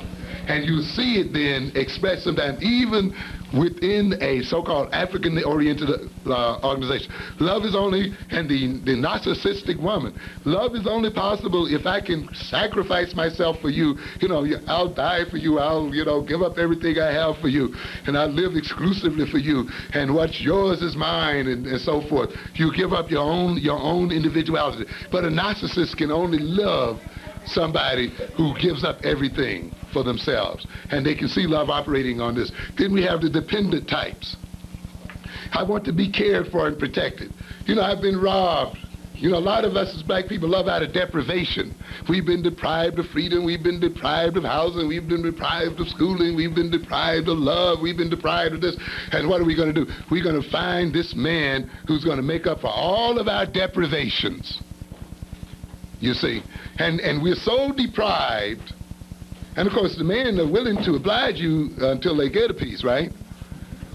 And you see it then expressed sometimes even within a so-called African-oriented organization. Love is only, and the narcissistic woman, love is only possible if I can sacrifice myself for you. You know, I'll die for you. I'll, you know, give up everything I have for you. And I'll live exclusively for you. And what's yours is mine, and so forth. You give up your own individuality. But a narcissist can only love somebody who gives up everything for themselves. And they can see love operating on this. Then we have the dependent types. I want to be cared for and protected. You know, I've been robbed. You know, a lot of us as black people love out of deprivation. We've been deprived of freedom. We've been deprived of housing. We've been deprived of schooling. We've been deprived of love. We've been deprived of this. And what are we going to do? We're going to find this man who's going to make up for all of our deprivations. You see, and we're so deprived, and of course the men are willing to oblige you until they get a piece, right?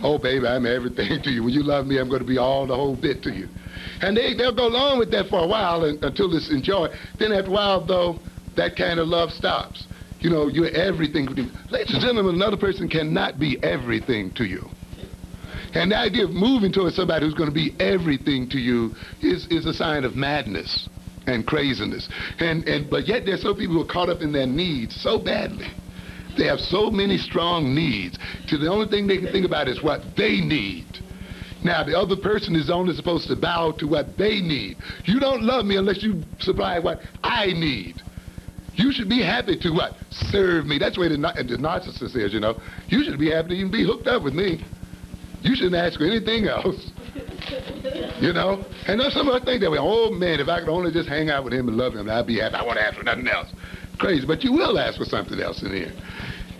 Oh baby, I'm everything to you. When you love me, I'm going to be all the whole bit to you. And they'll go along with that for a while until it's enjoyed. Then after a while though, that kind of love stops. You know, you're everything to me. Ladies and gentlemen, another person cannot be everything to you. And the idea of moving towards somebody who's going to be everything to you is a sign of madness and craziness. But yet there's some people who are caught up in their needs so badly. They have so many strong needs till the only thing they can think about is what they need. Now the other person is only supposed to bow to what they need. You don't love me unless you supply what I need. You should be happy to what? Serve me. That's the way the narcissist is, you know. You should be happy to even be hooked up with me. You shouldn't ask for anything else. You know? And there's some of us think that way, oh man, if I could only just hang out with him and love him, I'd be happy. I want to ask for nothing else. Crazy, but you will ask for something else in here.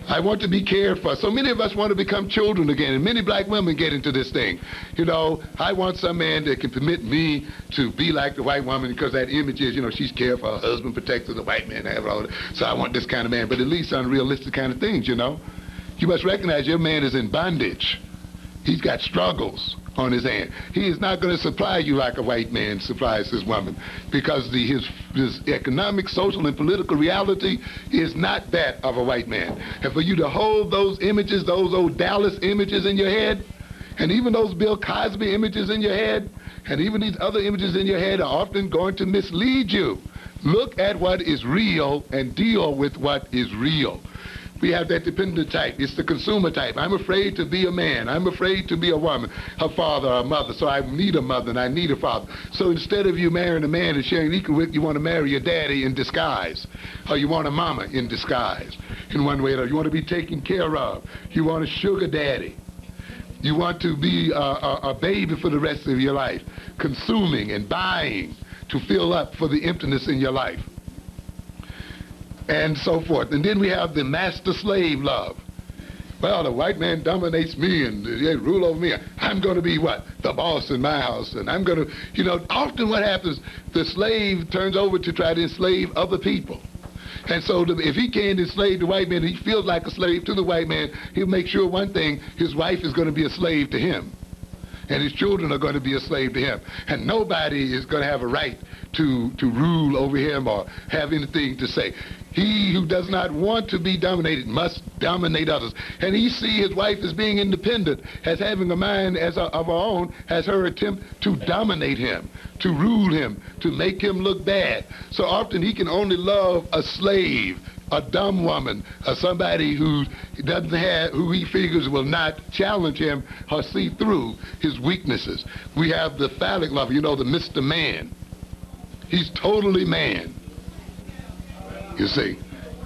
I want to be cared for. So many of us want to become children again, and many black women get into this thing. You know, I want some man that can permit me to be like the white woman, because that image is, you know, she's cared for her husband, protected the white man, have all that. So I want this kind of man, but at least unrealistic kind of things, you know. You must recognize your man is in bondage. He's got struggles on his hand. He is not going to supply you like a white man supplies his woman, because his economic, social, and political reality is not that of a white man. And for you to hold those images, those old Dallas images in your head, and even those Bill Cosby images in your head, and even these other images in your head are often going to mislead you. Look at what is real and deal with what is real. We have that dependent type. It's the consumer type. I'm afraid to be a man. I'm afraid to be a woman, a father, a mother. So I need a mother and I need a father. So instead of you marrying a man and sharing equal with, you want to marry your daddy in disguise. Or you want a mama in disguise. In one way or another. You want to be taken care of. You want a sugar daddy. You want to be a baby for the rest of your life. Consuming and buying to fill up for the emptiness in your life. And so forth. And then we have the master-slave love. Well, the white man dominates me and they rule over me. I'm going to be what? The boss in my house. And I'm going to, you know, often what happens, the slave turns over to try to enslave other people. And so if he can't enslave the white man, he feels like a slave to the white man, he'll make sure one thing, his wife is going to be a slave to him. And his children are going to be a slave to him. And nobody is going to have a right to rule over him or have anything to say. He who does not want to be dominated must dominate others. And he sees his wife as being independent, as having a mind of her own, as her attempt to dominate him, to rule him, to make him look bad. So often he can only love a slave, a dumb woman, or somebody who doesn't have, who he figures will not challenge him or see through his weaknesses. We have the phallic lover, you know, the Mr. Man. He's totally man. You see,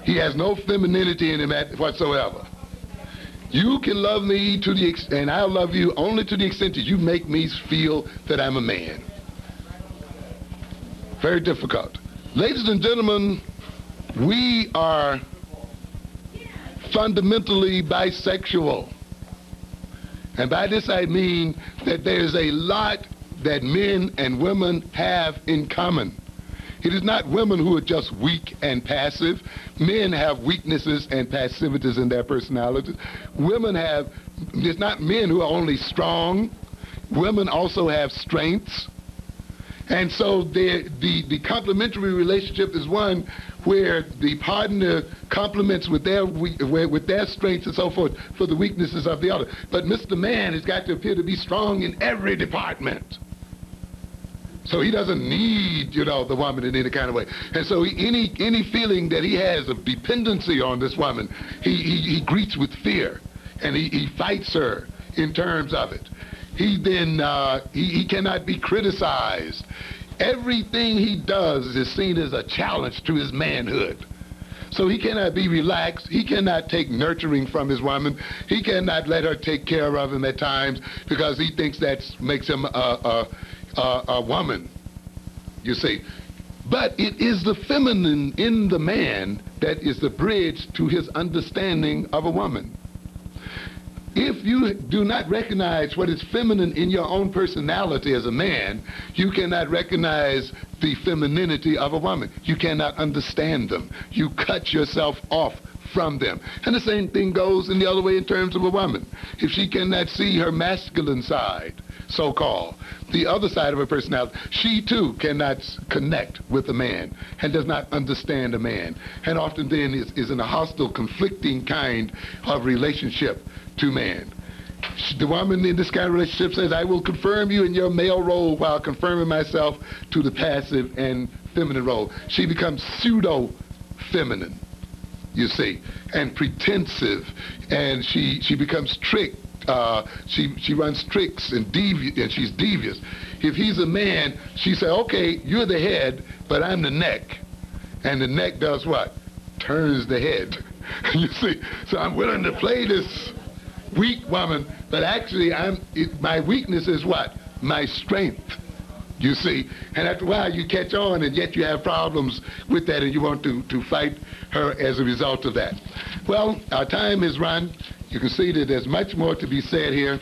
he has no femininity in him whatsoever. You can love me to the extent, and I'll love you only to the extent that you make me feel that I'm a man. Very difficult. Ladies and gentlemen, we are fundamentally bisexual. And by this I mean that there's a lot that men and women have in common. It is not women who are just weak and passive. Men have weaknesses and passivities in their personalities. It's not men who are only strong. Women also have strengths. And so the complementary relationship is one where the partner complements with their strengths and so forth for the weaknesses of the other. But Mr. Man has got to appear to be strong in every department. So he doesn't need, you know, the woman in any kind of way. And so any feeling that he has of dependency on this woman, he greets with fear, and he fights her in terms of it. He then, he cannot be criticized. Everything he does is seen as a challenge to his manhood. So he cannot be relaxed. He cannot take nurturing from his woman. He cannot let her take care of him at times because he thinks that makes him a woman, you see. But it is the feminine in the man that is the bridge to his understanding of a woman. If you do not recognize what is feminine in your own personality as a man, you cannot recognize the femininity of a woman. You cannot understand them. You cut yourself off from them. And the same thing goes in the other way in terms of a woman. If she cannot see her masculine side, so-called, the other side of her personality, she too cannot connect with a man and does not understand a man, and often then is in a hostile, conflicting kind of relationship to man. The woman in this kind of relationship says, I will confirm you in your male role while confirming myself to the passive and feminine role. She becomes pseudo-feminine, you see, and pretensive, and she becomes tricked. She runs tricks and she's devious. If he's a man, she says, okay, you're the head, but I'm the neck. And the neck does what? Turns the head. You see, so I'm willing to play this weak woman, but actually my weakness is what? My strength. you see. And after a while, you catch on, and yet you have problems with that, and you want to fight her as a result of that. Well, our time is run. You can see that there's much more to be said here.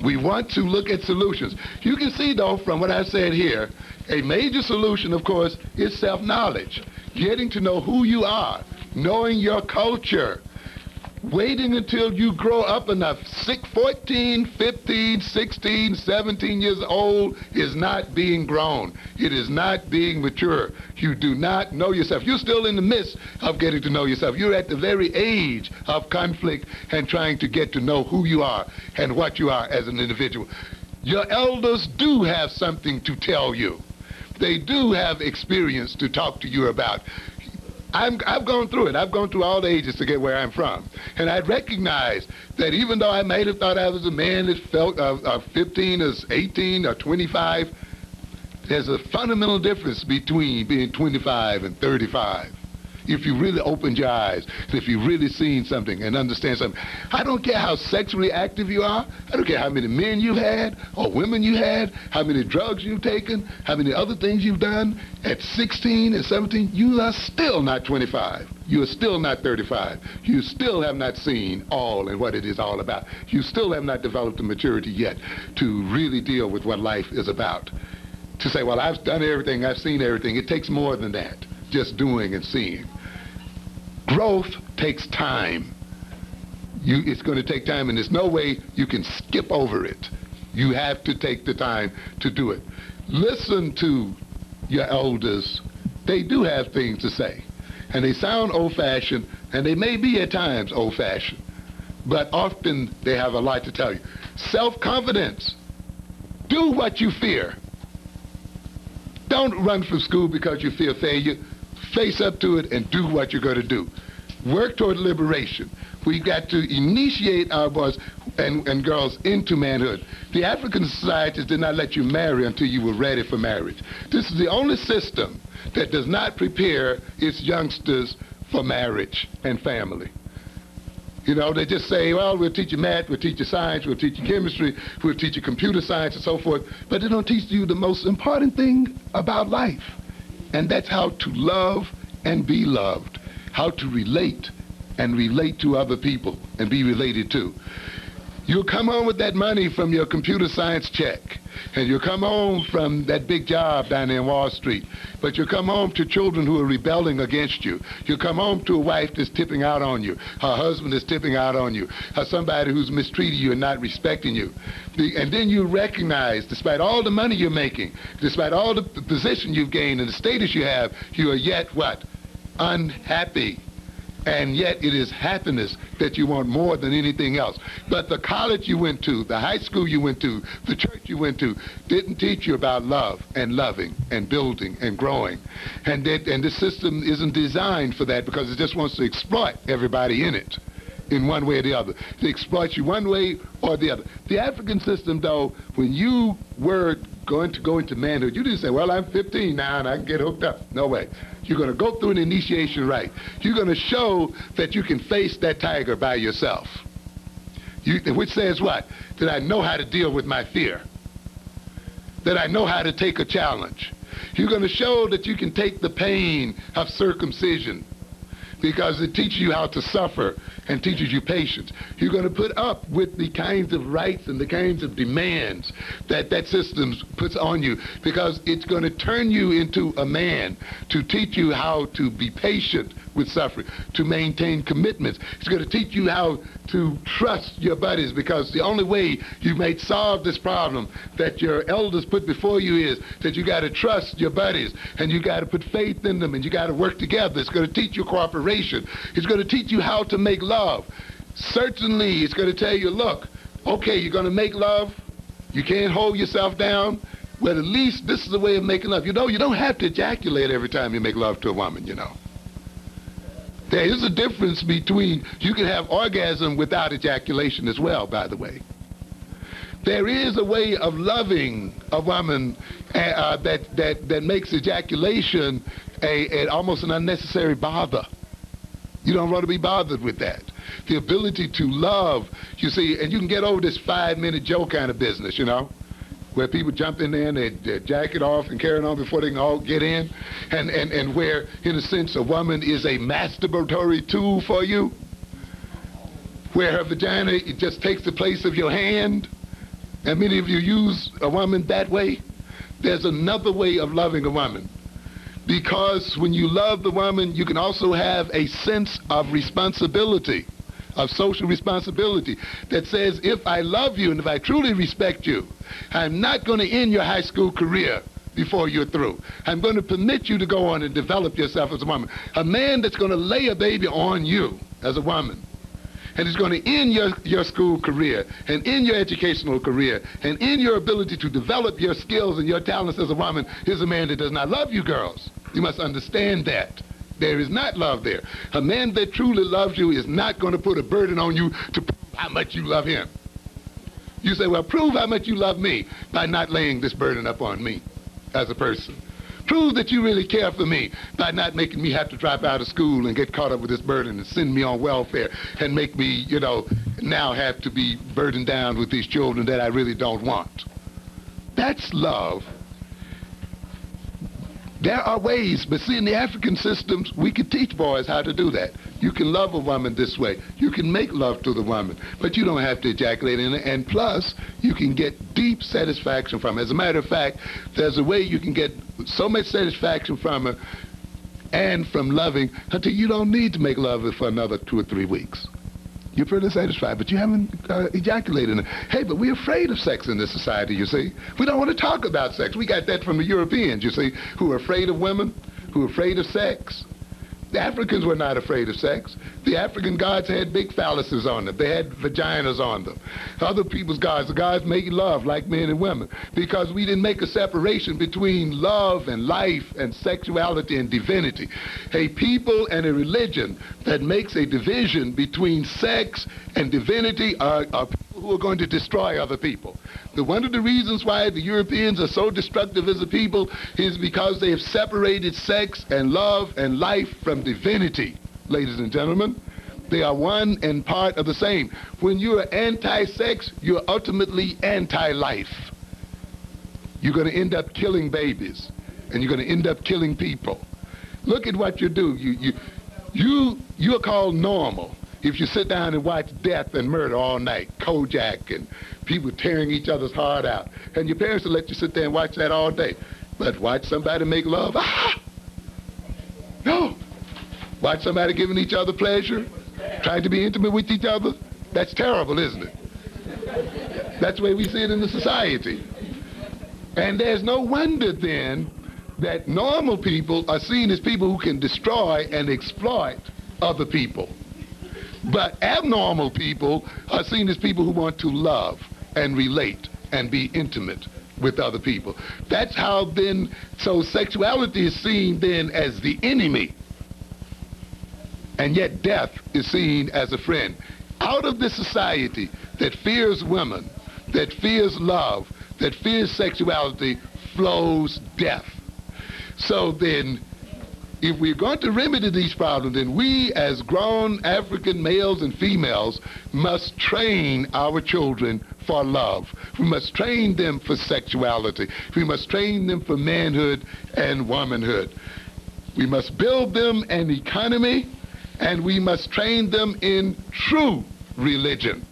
We want to look at solutions. You can see, though, from what I said here, a major solution, of course, is self-knowledge. Getting to know who you are, knowing your culture, waiting until you grow up enough. 14, 15, 16, 17 years old is not being grown. It is not being mature. You do not know yourself. You're still in the midst of getting to know yourself. You're at the very age of conflict and trying to get to know who you are and what you are as an individual. Your elders do have something to tell you. They do have experience to talk to you about. I've gone through it. I've gone through all the ages to get where I'm from. And I recognize that even though I might have thought I was a man that felt 15 or 18 or 25, there's a fundamental difference between being 25 and 35. If you really opened your eyes, if you've really seen something and understand something. I don't care how sexually active you are. I don't care how many men you've had or women you had, how many drugs you've taken, how many other things you've done. At 16 and 17, you are still not 25. You are still not 35. You still have not seen all and what it is all about. You still have not developed the maturity yet to really deal with what life is about. To say, well, I've done everything, I've seen everything. It takes more than that, just doing and seeing. Growth takes time. It's going to take time, and there's no way you can skip over it. You have to take the time to do it. Listen to your elders. They do have things to say, and they sound old-fashioned, and they may be at times old-fashioned, but often they have a lot to tell you. Self-confidence. Do what you fear. Don't run from school because you fear failure. Face up to it and do what you're going to do. Work toward liberation. We've got to initiate our boys and girls into manhood. The African societies did not let you marry until you were ready for marriage. This is the only system that does not prepare its youngsters for marriage and family. You know, they just say, well, we'll teach you math, we'll teach you science, we'll teach you chemistry, we'll teach you computer science and so forth, but they don't teach you the most important thing about life. And that's how to love and be loved, how to relate and relate to other people and be related to. You'll come home with that money from your computer science check, and you'll come home from that big job down there in Wall Street, but you'll come home to children who are rebelling against you. You'll come home to a wife that's tipping out on you, her husband is tipping out on you, or somebody who's mistreating you and not respecting you. And then you recognize, despite all the money you're making, despite all the position you've gained and the status you have, you are yet what? Unhappy. And yet it is happiness that you want more than anything else. But the college you went to, the high school you went to, the church you went to, didn't teach you about love and loving and building and growing. And the system isn't designed for that because it just wants to exploit everybody in it in one way or the other. It exploits you one way or the other. The African system, though, when you were going to go into manhood, you didn't say, well, I'm 15 now and I can get hooked up. No way. You're going to go through an initiation rite. You're going to show that you can face that tiger by yourself. Which says what? That I know how to deal with my fear. That I know how to take a challenge. You're going to show that you can take the pain of circumcision because it teaches you how to suffer and teaches you patience. You're going to put up with the kinds of rights and the kinds of demands that that system puts on you because it's going to turn you into a man to teach you how to be patient with suffering, to maintain commitments. It's going to teach you how to trust your buddies because the only way you may solve this problem that your elders put before you is that you got to trust your buddies and you got to put faith in them and you got to work together. It's going to teach you cooperation. It's going to teach you how to make love. Certainly, it's going to tell you, look, okay, you're going to make love. You can't hold yourself down. Well, at least this is the way of making love. You know, you don't have to ejaculate every time you make love to a woman, you know. There is a difference between, you can have orgasm without ejaculation as well, by the way. There is a way of loving a woman that makes ejaculation almost an unnecessary bother. You don't want to be bothered with that. The ability to love, you see, and you can get over this 5-minute Joe kind of business, you know. where people jump in there and they jack it off and carry it on before they can all get in, and where, in a sense, a woman is a masturbatory tool for you, where her vagina it just takes the place of your hand, and many of you use a woman that way. There's another way of loving a woman, because when you love the woman, you can also have a sense of responsibility, of social responsibility, that says, if I love you and if I truly respect you, I'm not going to end your high school career before you're through. I'm going to permit you to go on and develop yourself as a woman. A man that's going to lay a baby on you as a woman, and is going to end your school career and end your educational career and end your ability to develop your skills and your talents as a woman, is a man that does not love you, girls. You must understand that. There is not love there. A man that truly loves you is not going to put a burden on you to prove how much you love him. You say, well, prove how much you love me by not laying this burden up on me as a person. Prove that you really care for me by not making me have to drop out of school and get caught up with this burden and send me on welfare and make me, now have to be burdened down with these children that I really don't want. That's love. There are ways, but see, in the African systems, we can teach boys how to do that. You can love a woman this way. You can make love to the woman, but you don't have to ejaculate in it. And plus, you can get deep satisfaction from her. As a matter of fact, there's a way you can get so much satisfaction from her and from loving until you don't need to make love for another 2 or 3 weeks. You're pretty satisfied, but you haven't ejaculated. Hey, but we're afraid of sex in this society, you see. We don't want to talk about sex. We got that from the Europeans, you see, who are afraid of women, who are afraid of sex. The Africans were not afraid of sex. The African gods had big phalluses on them. They had vaginas on them. Other people's gods, the gods make love like men and women, because we didn't make a separation between love and life and sexuality and divinity. A people and a religion that makes a division between sex and divinity are people who are going to destroy other people. One of the reasons why the Europeans are so destructive as a people is because they have separated sex and love and life from divinity. Ladies and gentlemen, they are one and part of the same. When you are anti-sex, you're ultimately anti-life. You're going to end up killing babies, and you're going to end up killing people. Look at what you do. You're called normal if you sit down and watch death and murder all night, Kojak and people tearing each other's heart out. And your parents will let you sit there and watch that all day. But watch somebody make love, no. Watch somebody giving each other pleasure, trying to be intimate with each other. That's terrible, isn't it? That's the way we see it in the society. And there's no wonder then that normal people are seen as people who can destroy and exploit other people. But abnormal people are seen as people who want to love and relate and be intimate with other people. That's how then, so sexuality is seen then as the enemy, and yet death is seen as a friend. Out of this society that fears women, that fears love, that fears sexuality, flows death. So then, if we're going to remedy these problems, then we as grown African males and females must train our children for love. We must train them for sexuality. We must train them for manhood and womanhood. We must build them an economy, and we must train them in true religion,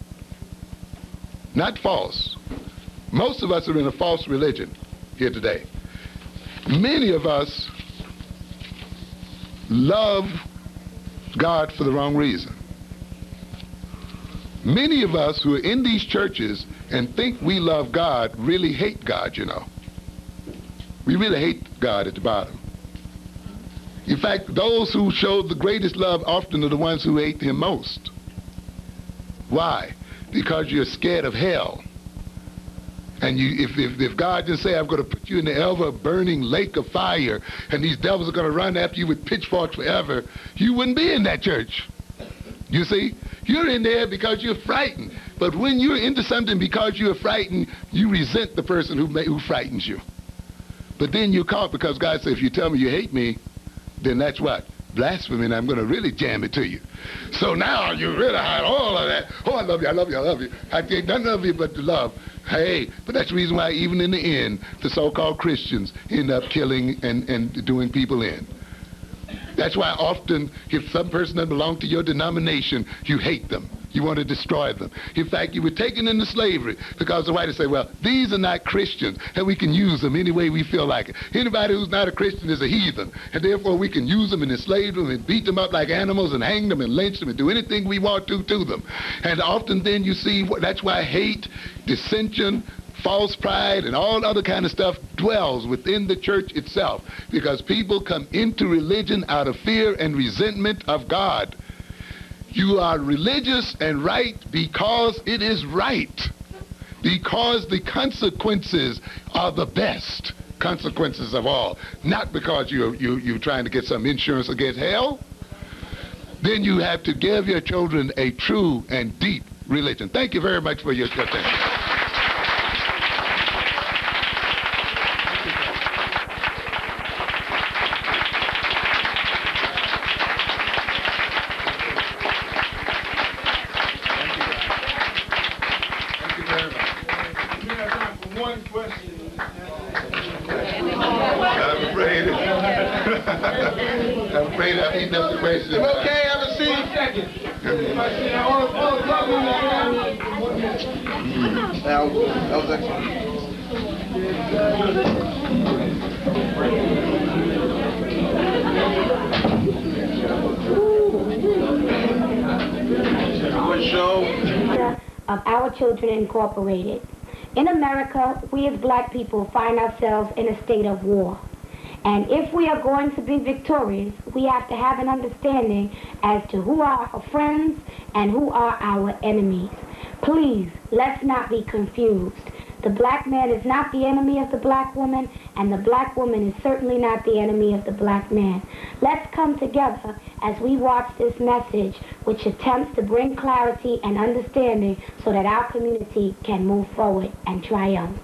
not false. Most of us are in a false religion here today. Many of us love God for the wrong reason. Many of us who are in these churches and think we love God really hate God, you know. We really hate God at the bottom. In fact, those who show the greatest love often are the ones who hate him most. Why? Because you're scared of hell. And if God didn't say, I'm going to put you in the ever-burning lake of fire, and these devils are going to run after you with pitchforks forever, you wouldn't be in that church. You see? You're in there because you're frightened. But when you're into something because you're frightened, you resent the person who frightens you. But then you're caught because God said, if you tell me you hate me, then that's what? Blasphemy, and I'm going to really jam it to you. So now you really hide all of that. Oh, I love you, I love you, I love you. I think none of you but to love. Hey, but that's the reason why even in the end, the so-called Christians end up killing and doing people in. That's why often, if some person doesn't belong to your denomination, you hate them. You want to destroy them. In fact, you were taken into slavery because the whites say, well, these are not Christians, and we can use them any way we feel like it. Anybody who's not a Christian is a heathen, and therefore we can use them and enslave them and beat them up like animals and hang them and lynch them and do anything we want to them. And often then you see, that's why hate, dissension, false pride, and all other kind of stuff dwells within the church itself, because people come into religion out of fear and resentment of God. You are religious and right because it is right, because the consequences are the best consequences of all, not because you're trying to get some insurance against hell. Then you have to give your children a true and deep religion. Thank you very much for your attention. I'm afraid I've eaten up the question. Okay, have a seat. That was excellent. Good show. Of Our Children Incorporated. In America, we as black people find ourselves in a state of war. And if we are going to be victorious, we have to have an understanding as to who are our friends and who are our enemies. Please, let's not be confused. The black man is not the enemy of the black woman, and the black woman is certainly not the enemy of the black man. Let's come together as we watch this message, which attempts to bring clarity and understanding so that our community can move forward and triumph.